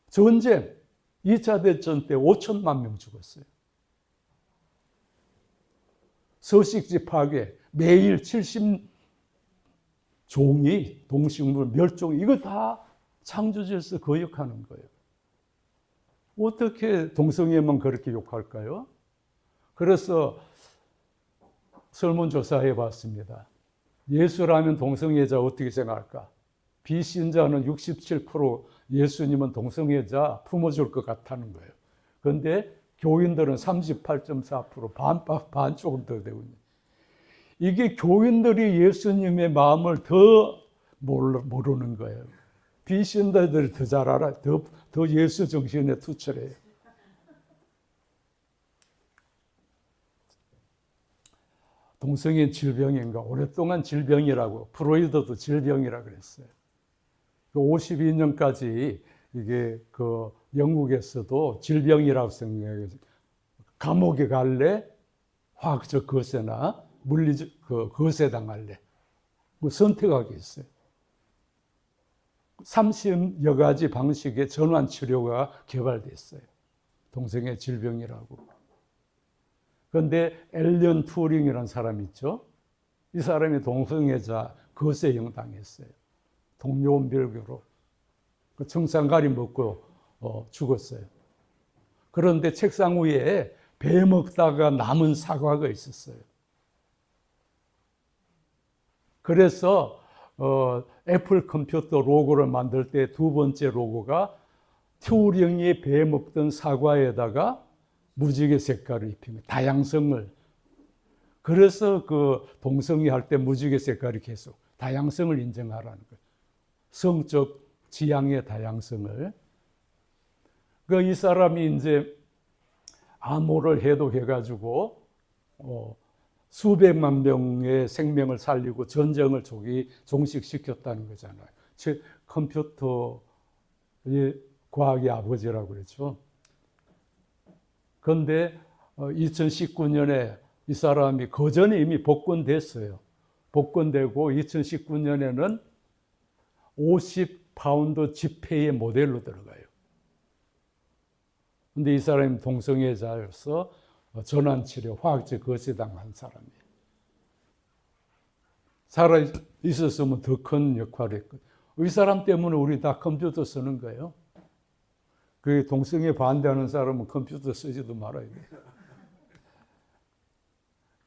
전쟁, 2차 대전 때 5천만 명 죽었어요. 서식지 파괴, 매일 70종이 동식물 멸종, 이거 다 창조질서 거역하는 거예요. 어떻게 동성애만 그렇게 욕할까요? 그래서 설문조사해 봤습니다. 예수라면 동성애자 어떻게 생각할까? 비신자는 67%, 예수님은 동성애자 품어줄 것 같다는 거예요. 그런데 교인들은 38.4%, 반 조금 더 되고 있는. 이게 교인들이 예수님의 마음을 더 모르는 거예요. 비신자들이 더 잘 알아요. 더 예수 정신에 투철해요. 동성애 질병인가? 오랫동안 질병이라고, 프로이드도 질병이라고 그랬어요. 52년까지 이게 영국에서도 질병이라고 생각해서 감옥에 갈래? 화학적 거세나 물리적 거세 당할래? 뭐 선택하게 있어요. 30여 가지 방식의 전환 치료가 개발됐어요. 동성애 질병이라고. 그런데 앨런 투링이라는 사람이 있죠. 이 사람이 동성애자 거세형 당했어요. 동료밀교로. 청산가리 먹고 죽었어요. 그런데 책상 위에 배 먹다가 남은 사과가 있었어요. 그래서 애플 컴퓨터 로고를 만들 때 두 번째 로고가 튜링이 배 먹던 사과에다가 무지개 색깔을 입히면 다양성을. 그래서 동성애 할 때 무지개 색깔이 계속 다양성을 인정하라는 거예요. 성적 지향의 다양성을. 이 사람이 이제 암호를 해독해가지고 수백만 명의 생명을 살리고 전쟁을 종식시켰다는 거잖아요. 즉 컴퓨터의 과학의 아버지라고 그랬죠. 그런데 2019년에 이 사람이 그전에 이미 복권됐어요. 복권되고 2019년에는 50파운드 지폐의 모델로 들어가요. 그런데 이 사람이 동성애자여서 전환치료, 화학적 거세당한 사람이에요. 살아 있었으면 더 큰 역할을 했거든요. 이 사람 때문에 우리 다 컴퓨터 쓰는 거예요. 그 동성애 반대하는 사람은 컴퓨터 쓰지도 말아야 돼요.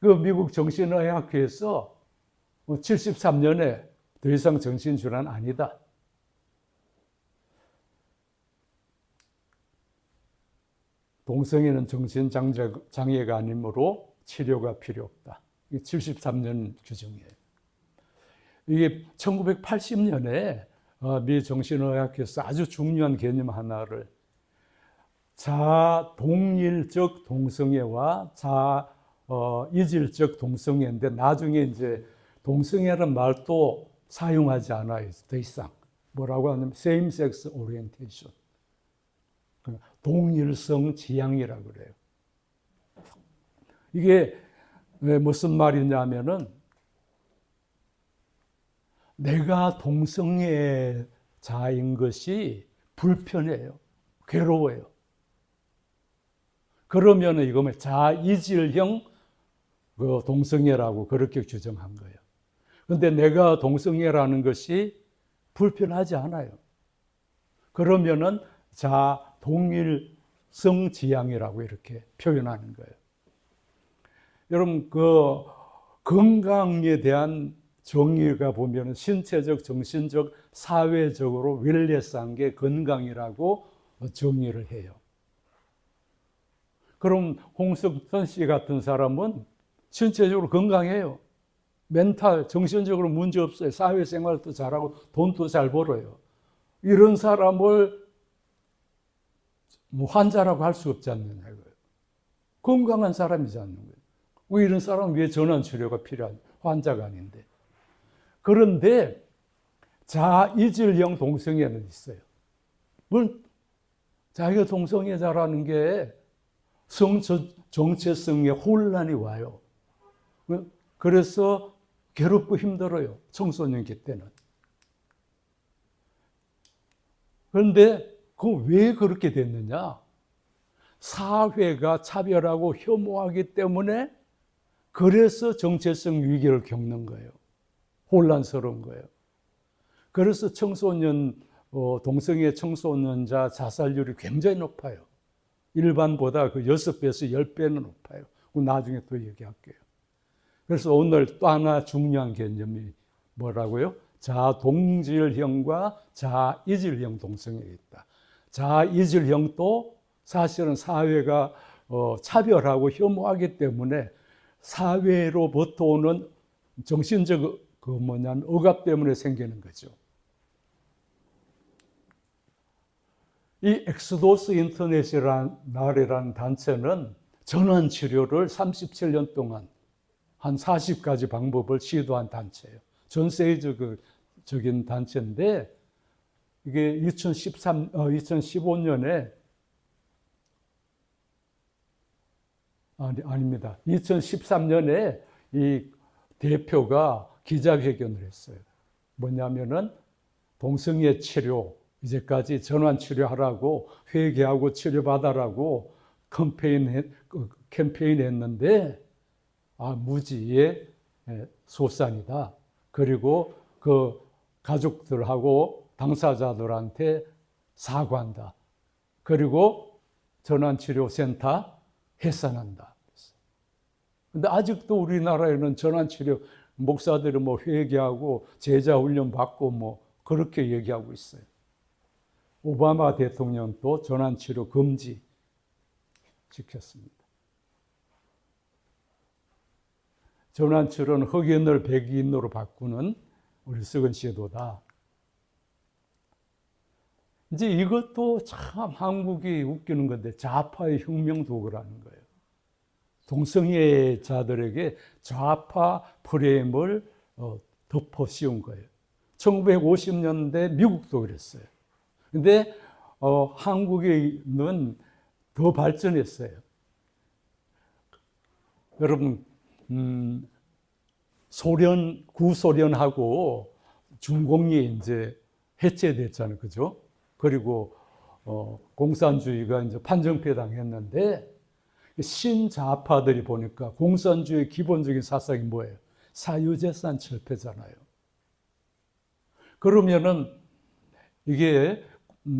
그 미국 정신의학회에서 73년에 더 이상 정신질환 아니다. 동성애는 정신장애가 아니므로 치료가 필요 없다. 이게 73년 규정이에요. 이게 1980년에 미 정신의학회에서 아주 중요한 개념 하나를 자동일적 동성애와 자이질적 동성애인데 나중에 이제 동성애라는 말도 사용하지 않아요. 더 이상. 뭐라고 하냐면 same sex orientation. 동일성 지향이라고 그래요. 이게 무슨 말이냐면은 내가 동성애자인 것이 불편해요. 괴로워요. 그러면 이거는 자이질형 동성애라고 그렇게 규정한 거예요. 그런데 내가 동성애라는 것이 불편하지 않아요. 그러면은 동일성 지향이라고 이렇게 표현하는 거예요. 여러분, 그 건강에 대한 정의가 보면 신체적, 정신적, 사회적으로 웰네스한 게 건강이라고 정의를 해요. 그럼 홍석천 씨 같은 사람은 신체적으로 건강해요. 멘탈, 정신적으로 문제 없어요. 사회생활도 잘하고 돈도 잘 벌어요. 이런 사람을 환자라고 할 수 없지 않느냐 이거예요. 건강한 사람이지 않는 거예요. 왜 이런 사람은 왜 전환치료가 필요한 환자가 아닌데. 그런데 자이질형 동성애는 있어요. 물론 자기가 동성애자라는 게 성 정체성에 혼란이 와요. 그래서 괴롭고 힘들어요. 청소년기 때는. 그런데 왜 그렇게 됐느냐? 사회가 차별하고 혐오하기 때문에 그래서 정체성 위기를 겪는 거예요. 혼란스러운 거예요. 그래서 동성애 청소년자 자살률이 굉장히 높아요. 일반보다 그 6배에서 10배는 높아요. 나중에 또 얘기할게요. 그래서 오늘 또 하나 중요한 개념이 뭐라고요? 자동질형과 자이질형 동성애가 있다. 자이질형도 사실은 사회가 차별하고 혐오하기 때문에 사회로부터 오는 정신적 억압 때문에 생기는 거죠. 이 엑소더스 인터넷이라는 단체는 전환치료를 37년 동안 한 40가지 방법을 시도한 단체예요. 전 세계적인 단체인데 이게 2015년에 아닙니다. 2013년에 이 대표가 기자회견을 했어요. 뭐냐면은 동성애 치료 이제까지 전환 치료하라고 회개하고 치료받아라고 캠페인 했는데 무지의 소산이다. 그리고 그 가족들하고 당사자들한테 사과한다. 그리고 전환치료센터 해산한다. 근데 아직도 우리나라에는 전환치료 목사들이 회개하고 제자훈련 받고 그렇게 얘기하고 있어요. 오바마 대통령도 전환치료 금지 시켰습니다. 전환치료는 흑인을 백인으로 바꾸는 우리 썩은 시도다. 이제 이것도 참 한국이 웃기는 건데 좌파의 혁명 도구라는 거예요. 동성애자들에게 좌파 프레임을 덮어 씌운 거예요. 1950년대 미국도 그랬어요. 근데 한국에는 더 발전했어요. 여러분, 구소련하고 중공이 이제 해체됐잖아요. 그죠? 그리고 공산주의가 이제 판정패 당했는데 신좌파들이 보니까 공산주의의 기본적인 사상이 뭐예요? 사유재산 철폐잖아요. 그러면은 이게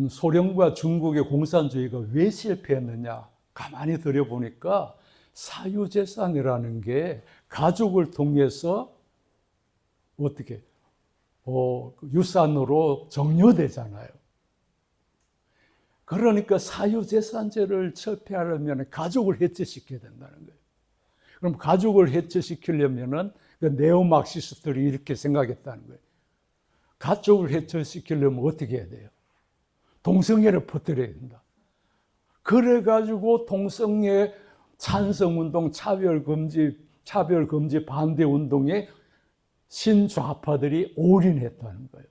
소련과 중국의 공산주의가 왜 실패했느냐? 가만히 들여보니까 사유재산이라는 게 가족을 통해서 어떻게 유산으로 정려되잖아요. 그러니까 사유재산제를 철폐하려면 가족을 해체시켜야 된다는 거예요. 그럼 가족을 해체시키려면은 그 네오마르크시스트들이 이렇게 생각했다는 거예요. 가족을 해체시키려면 어떻게 해야 돼요? 동성애를 퍼뜨려야 된다. 그래가지고 동성애 찬성운동, 차별금지 반대 운동에 신좌파들이 올인했다는 거예요.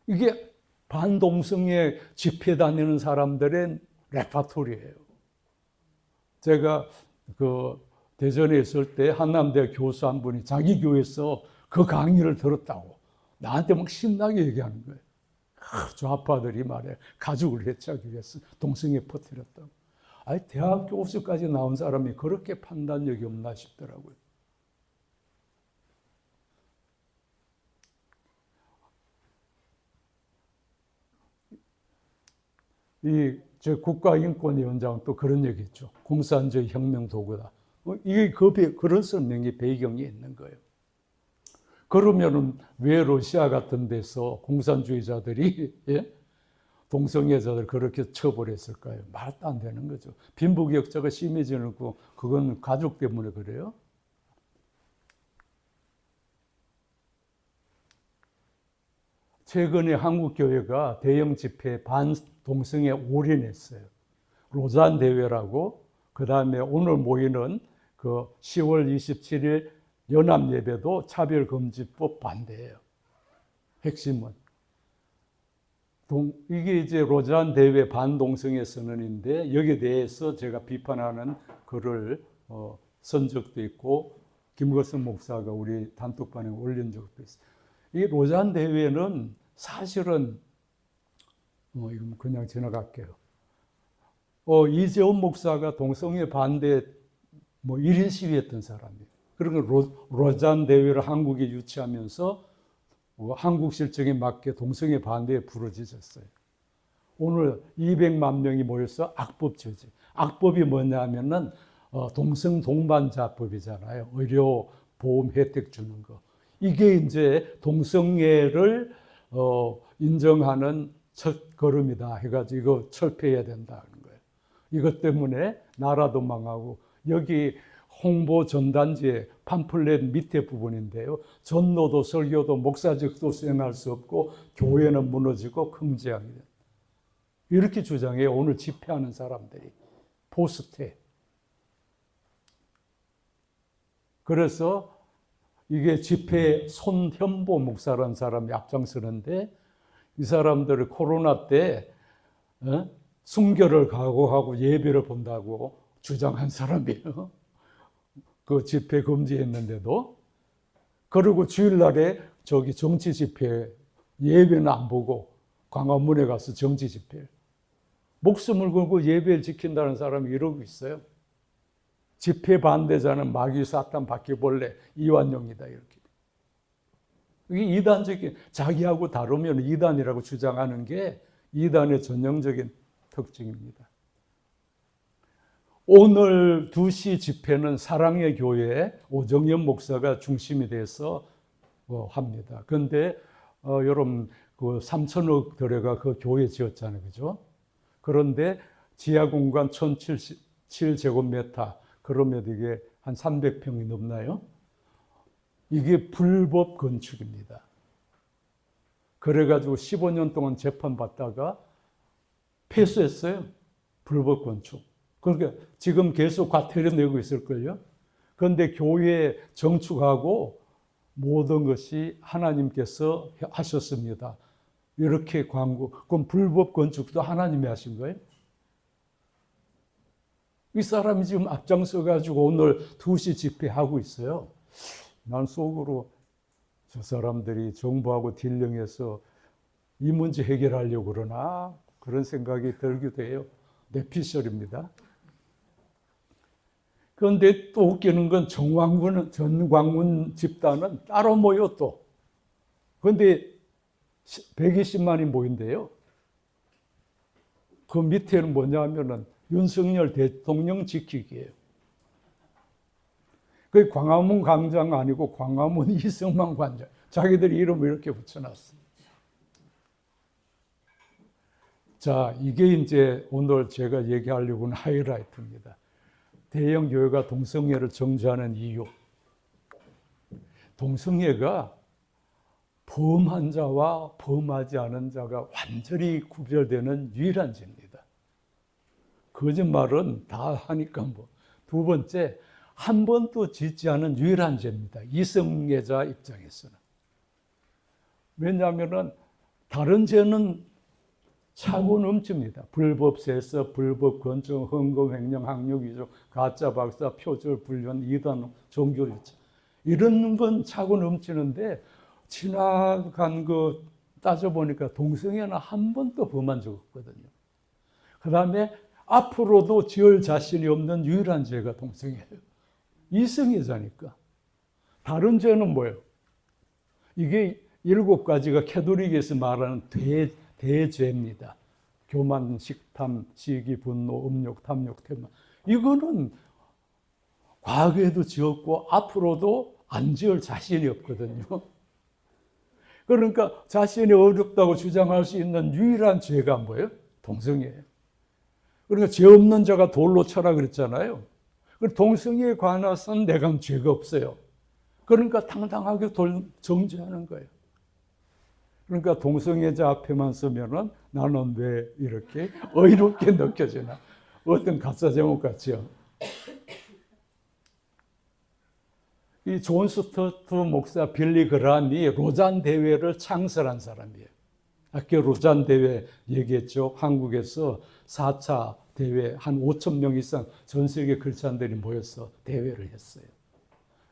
이게 반동성애 집회 다니는 사람들의 레파토리예요. 제가 대전에 있을 때 한남대 교수 한 분이 자기 교회에서 그 강의를 들었다고 나한테 막 신나게 얘기하는 거예요. 좌파들이 말해 가족을 해체하기 위해서 동성애 퍼뜨렸다고. 아니 대학 교수까지 나온 사람이 그렇게 판단력이 없나 싶더라고요. 저 국가인권위원장은 또 그런 얘기했죠. 공산주의 혁명 도구다. 이게 그런 설명이 배경이 있는 거예요. 그러면은 왜 러시아 같은 데서 공산주의자들이 동성애자들 그렇게 처벌했을까요? 말도 안 되는 거죠. 빈부격차가 심해지는 거 그건 가족 때문에 그래요. 최근에 한국 교회가 대형 집회 반동성애 올인했어요. 로잔 대회라고. 그다음에 오늘 모이는 그 10월 27일 연합 예배도 차별금지법 반대예요. 핵심은. 이게 이제 로잔 대회 반동성애 선언인데 여기에 대해서 제가 비판하는 글을 쓴 적도 있고 김거성 목사가 우리 단톡방에 올린 적도 있어요. 이 로잔 대회는 사실은 이건 그냥 지나갈게요. 이재원 목사가 동성애 반대 1인 시위했던 사람이에요. 그리고 로잔 대회를 한국에 유치하면서 한국 실정에 맞게 동성애 반대에 부르짖었어요. 오늘 200만 명이 모여서 악법 저지. 악법이 뭐냐면은 동성 동반자법이잖아요. 의료 보험 혜택 주는 거. 이게 이제 동성애를 인정하는 첫 걸음이다 해가지고 이거 철폐해야 된다는 거예요. 이것 때문에 나라도 망하고 여기 홍보 전단지의 팜플렛 밑에 부분인데요. 전도도 설교도 목사직도 수행할 수 없고 교회는 무너지고 금지하게 된다. 이렇게 주장해요. 오늘 집회하는 사람들이. 포스트에. 그래서 이게 집회에 손현보 목사라는 사람이 앞장서는데 이 사람들을 코로나 때 순교를 각오하고 예배를 본다고 주장한 사람이에요. 그 집회 금지했는데도. 그리고 주일날에 저기 정치 집회 예배는 안 보고 광화문에 가서 정치 집회. 목숨을 걸고 예배를 지킨다는 사람이 이러고 있어요. 집회 반대자는 마귀 사탄 바퀴벌레 이완용이다 이렇게. 이게 이단적인 자기하고 다르면 이단이라고 주장하는 게 이단의 전형적인 특징입니다. 오늘 2시 집회는 사랑의 교회 오정연 목사가 중심이 돼서 합니다. 그런데 여러분 그 3천억 들여가 그 교회 지었잖아요, 그죠? 그런데 지하 공간 1,077제곱미터 그러면 이게 한 300평이 넘나요? 이게 불법 건축입니다. 그래가지고 15년 동안 재판받다가 패소했어요. 불법 건축. 그러니까 지금 계속 과태료 내고 있을걸요. 그런데 교회 정축하고 모든 것이 하나님께서 하셨습니다. 이렇게 광고. 그럼 불법 건축도 하나님이 하신 거예요? 이 사람이 지금 앞장서가지고 오늘 2시 집회하고 있어요. 난 속으로 저 사람들이 정부하고 딜링해서 이 문제 해결하려고 그러나 그런 생각이 들기도 해요. 뇌피셜입니다. 그런데 또 웃기는 건 전광훈 집단은 따로 모여 또. 그런데 120만이 모인대요. 그 밑에는 뭐냐 하면은 윤석열 대통령 지키기예요. 그 광화문 광장 아니고 광화문 이승만 광장. 자기들이 이름을 이렇게 붙여놨어. 자, 이게 이제 오늘 제가 얘기하려고 하는 하이라이트입니다. 대형 교회가 동성애를 정죄하는 이유. 동성애가 범한 자와 범하지 않은 자가 완전히 구별되는 유일한 죄입니다. 거짓말은 다 하니까 뭐. 두 번째, 한 번도 짓지 않은 유일한 죄입니다. 이성애자 입장에서는. 왜냐하면 다른 죄는 차고 넘칩니다. 불법 세습, 불법 건축, 헌금, 횡령, 학력 위조, 가짜 박사, 표절, 불륜, 이단, 종교유착. 이런 건 차고 넘치는데 지나간 거 따져보니까 동성애는 한 번도 범한 적 없거든요. 그 다음에 앞으로도 지을 자신이 없는 유일한 죄가 동성애예요. 이성애자니까. 다른 죄는 뭐예요? 이게 7가지가 캐톨릭에서 말하는 대죄입니다. 교만, 식탐, 시기, 분노, 음욕, 탐욕, 태만. 이거는 과거에도 지었고 앞으로도 안 지을 자신이 없거든요. 그러니까 자신이 어렵다고 주장할 수 있는 유일한 죄가 뭐예요? 동성애예요. 그러니까 죄 없는 자가 돌로 쳐라 그랬잖아요. 동성애에 관해서는 내가 죄가 없어요. 그러니까 당당하게 정죄하는 거예요. 그러니까 동성애자 앞에만 서면은 나는 왜 이렇게 어이롭게 느껴지나. 어떤 가짜 제목 같지요. 이 존 스튜어트 목사 빌리 그람이 로잔 대회를 창설한 사람이에요. 아까 로잔 대회 얘기했죠. 한국에서 4차 대회 한 5천 명 이상 전 세계 크리스찬들이 모여서 대회를 했어요.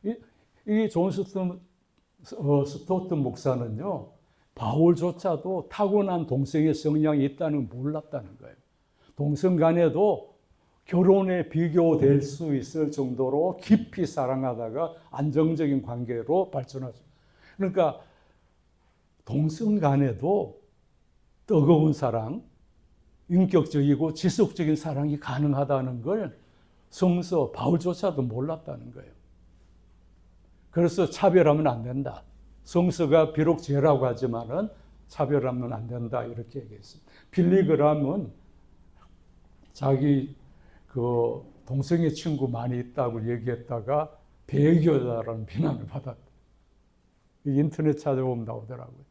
이 존 스튜어트 목사는요. 바울조차도 타고난 동성애 성향이 있다는 걸 몰랐다는 거예요. 동성 간에도 결혼에 비교될 수 있을 정도로 깊이 사랑하다가 안정적인 관계로 발전하죠. 그러니까 동성 간에도 뜨거운 사랑, 인격적이고 지속적인 사랑이 가능하다는 걸 성서 바울조차도 몰랐다는 거예요. 그래서 차별하면 안 된다. 성서가 비록 죄라고 하지만은 차별하면 안 된다 이렇게 얘기했습니다. 빌리 그람은 자기 그 동성애 친구 많이 있다고 얘기했다가 배교자라는 비난을 받았다. 인터넷 찾아보면 나오더라고요.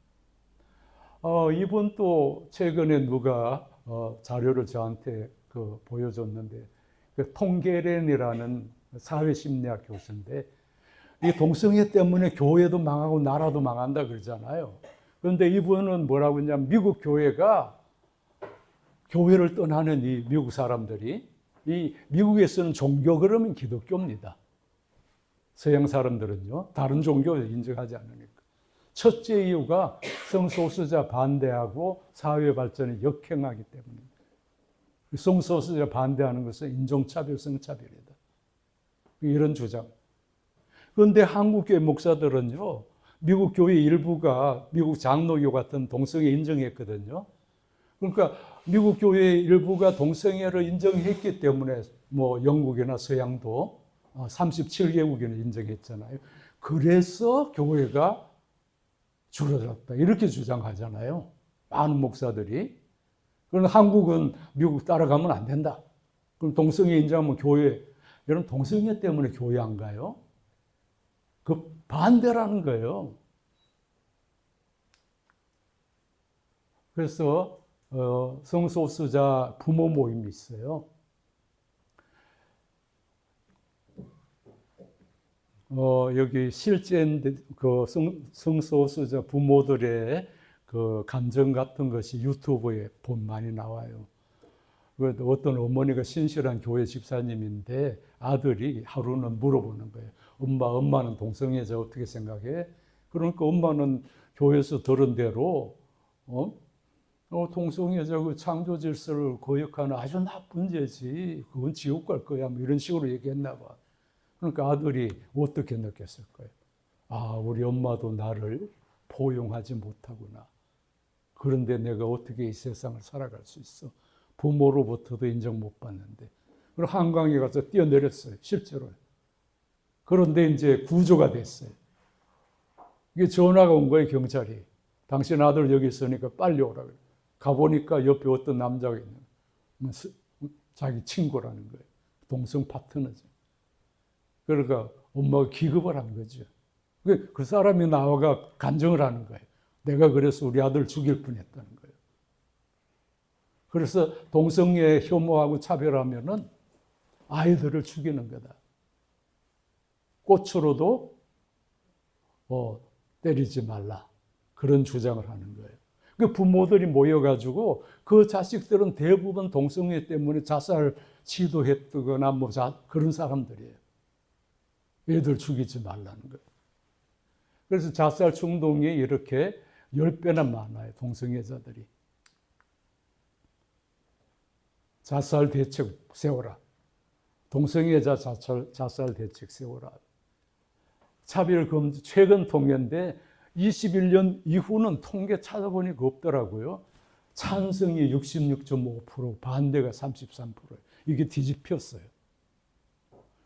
이분 또 최근에 누가 자료를 저한테 보여줬는데 통계렌이라는 사회심리학 교수인데 이 동성애 때문에 교회도 망하고 나라도 망한다 그러잖아요. 그런데 이분은 뭐라고 했냐면 미국 교회가 교회를 떠나는 이 미국 사람들이 이 미국에서는 종교 그러면 기독교입니다. 서양 사람들은요. 다른 종교를 인정하지 않으니까. 첫째 이유가 성소수자 반대하고 사회 발전에 역행하기 때문입니다. 성소수자 반대하는 것은 인종차별, 성차별이다. 이런 주장. 그런데 한국교회 목사들은요. 미국 교회 일부가 미국 장로교 같은 동성애 인정했거든요. 그러니까 미국 교회 일부가 동성애를 인정했기 때문에 뭐 영국이나 서양도 37개국이나 인정했잖아요. 그래서 교회가 줄어들었다. 이렇게 주장하잖아요. 많은 목사들이. 그런데 한국은 미국 따라가면 안 된다. 그럼 동성애 인정하면 교회, 여러분 동성애 때문에 교회 안 가요? 그 반대라는 거예요. 그래서 성소수자 부모 모임이 있어요. 여기 실제 그 성소수자 부모들의 그 감정 같은 것이 유튜브에 보면 많이 나와요. 어떤 어머니가 신실한 교회 집사님인데 아들이 하루는 물어보는 거예요. 엄마는 동성애자 어떻게 생각해? 그러니까 엄마는 교회에서 들은 대로 동성애자 그 창조 질서를 거역하는 아주 나쁜 죄지. 그건 지옥 갈 거야. 뭐 이런 식으로 얘기했나 봐. 그러니까 아들이 어떻게 느꼈을 거예요? 아, 우리 엄마도 나를 포용하지 못하구나. 그런데 내가 어떻게 이 세상을 살아갈 수 있어? 부모로부터도 인정 못 받는데. 그리고 한강에 가서 뛰어내렸어요. 실제로. 그런데 이제 구조가 됐어요. 이게 전화가 온 거예요, 경찰이. 당신 아들 여기 있으니까 빨리 오라고. 가보니까 옆에 어떤 남자가 있는 거예요. 자기 친구라는 거예요. 동성 파트너죠. 그러니까 엄마가 기겁을 한 거죠. 그 사람이 나와가 간증을 하는 거예요. 내가 그래서 우리 아들 죽일 뻔했다는 거예요. 그래서 동성애 혐오하고 차별하면은 아이들을 죽이는 거다. 꽃으로도 때리지 말라. 그런 주장을 하는 거예요. 그 부모들이 모여가지고 그 자식들은 대부분 동성애 때문에 자살 시도했거나 그런 사람들이에요. 애들 죽이지 말라는 거예요. 그래서 자살 충동이 이렇게 10배나 많아요. 동성애자들이. 자살 대책 세워라. 동성애자 자살 대책 세워라. 차별 금지 최근 통계인데 21년 이후는 통계 찾아보니까 없더라고요. 찬성이 66.5%, 반대가 33%. 이게 뒤집혔어요.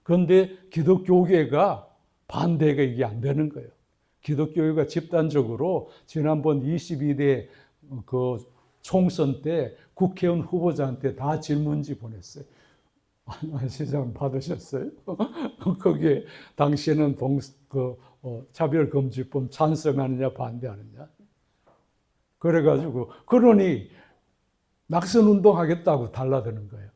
그런데 기독교계가 반대가 이게 안 되는 거예요. 기독교회가 집단적으로 지난번 22대 그 총선 때 국회의원 후보자한테 다 질문지 보냈어요. 시장 받으셨어요? 거기에 당시에는 차별금지법 찬성하느냐 반대하느냐. 그래가지고 그러니 낙선운동 하겠다고 달라드는 거예요.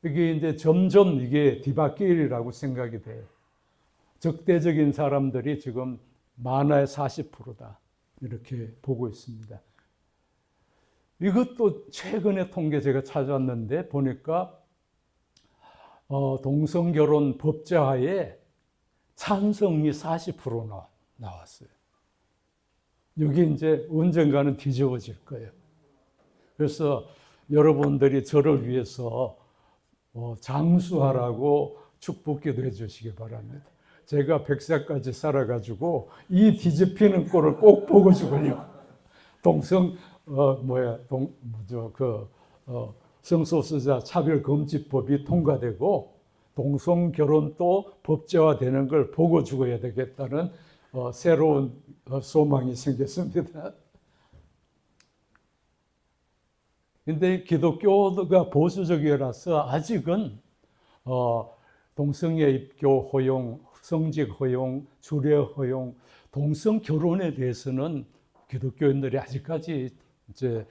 이게 이제 점점 이게 뒤바뀔이라고 생각이 돼요. 적대적인 사람들이 지금 만화의 40%다. 이렇게 보고 있습니다. 이것도 최근에 통계 제가 찾았는데 보니까 동성결혼 법제화에 찬성이 40% 나왔어요. 여기 이제 언젠가는 뒤집어질 거예요. 그래서 여러분들이 저를 위해서 장수하라고 축복기도 해주시기 바랍니다. 제가 100세까지 살아가지고 이 뒤집히는 꼴을 꼭 보고 죽어요. 성소수자 차별금지법이 통과되고 동성결혼도 법제화되는 걸 보고 죽어야 되겠다는 새로운 소망이 생겼습니다. 근데 기독교가 보수적이라서 아직은 동성애 입교 허용, 성직 허용, 주례 허용, 동성 결혼에 대해서는 기독교인들이 아직까지 이제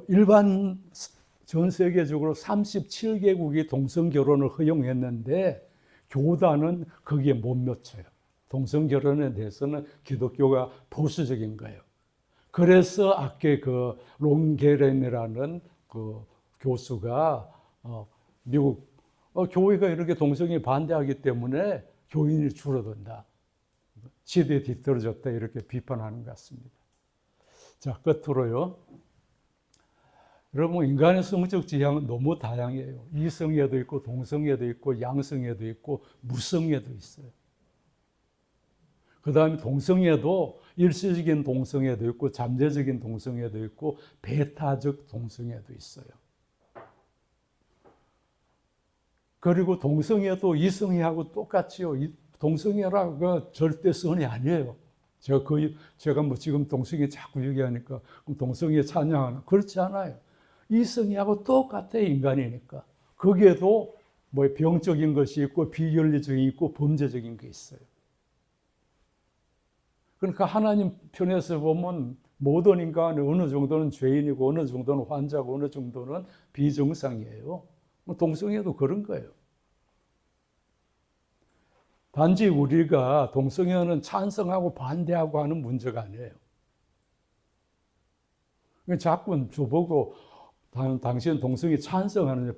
일반 전 세계적으로 37개국이 동성 결혼을 허용했는데 교단은 거기에 못 미쳐요. 동성 결혼에 대해서는 기독교가 보수적인 거예요. 그래서 아까 그 롱게렌이라는 그 교수가 미국 교회가 이렇게 동성애 반대하기 때문에 교인이 줄어든다. 시대에 뒤떨어졌다 이렇게 비판하는 것 같습니다. 자, 끝으로요. 여러분 인간의 성적 지향은 너무 다양해요. 이성애도 있고 동성애도 있고 양성애도 있고 무성애도 있어요. 그 다음에 동성애도 일시적인 동성애도 있고 잠재적인 동성애도 있고 배타적 동성애도 있어요. 그리고 동성애도 이성애하고 똑같지요. 동성애라가 절대 선이 아니에요. 제가 뭐 지금 동성애 자꾸 얘기하니까 동성애 찬양하나 그렇지 않아요. 이성애하고 똑같아요. 인간이니까. 거기에도 뭐 병적인 것이 있고 비윤리적인 있고 범죄적인 게 있어요. 그러니까 하나님 편에서 보면 모든 인간은 어느 정도는 죄인이고 어느 정도는 환자고 어느 정도는 비정상이에요. 동성애도 그런 거예요. 단지 우리가 동성애는 찬성하고 반대하고 하는 문제가 아니에요. 자꾸 저보고 당신은 동성애 찬성하느냐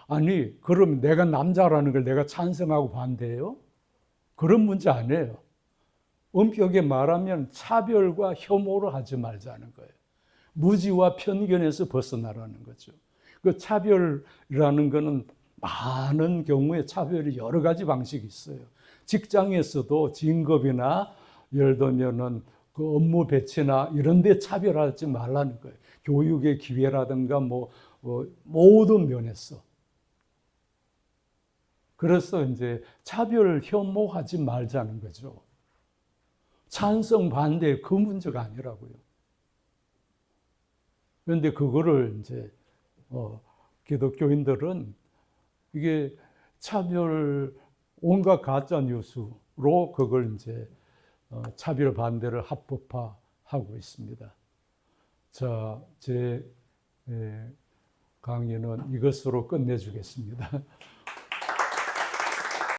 아니 그럼 내가 남자라는 걸 내가 찬성하고 반대해요? 그런 문제 아니에요. 엄격히 말하면 차별과 혐오를 하지 말자는 거예요. 무지와 편견에서 벗어나라는 거죠. 그 차별이라는 거는 많은 경우에 차별이 여러 가지 방식이 있어요. 직장에서도 진급이나 예를 들면은 그 업무 배치나 이런 데 차별하지 말라는 거예요. 교육의 기회라든가 모든 면에서. 그래서 이제 차별 혐오하지 말자는 거죠. 찬성 반대 그 문제가 아니라고요. 그런데 그거를 이제 기독교인들은 이게 차별 온갖 가짜 뉴스로 그걸 이제 차별 반대를 합법화하고 있습니다. 자, 제 강의는 이것으로 끝내주겠습니다.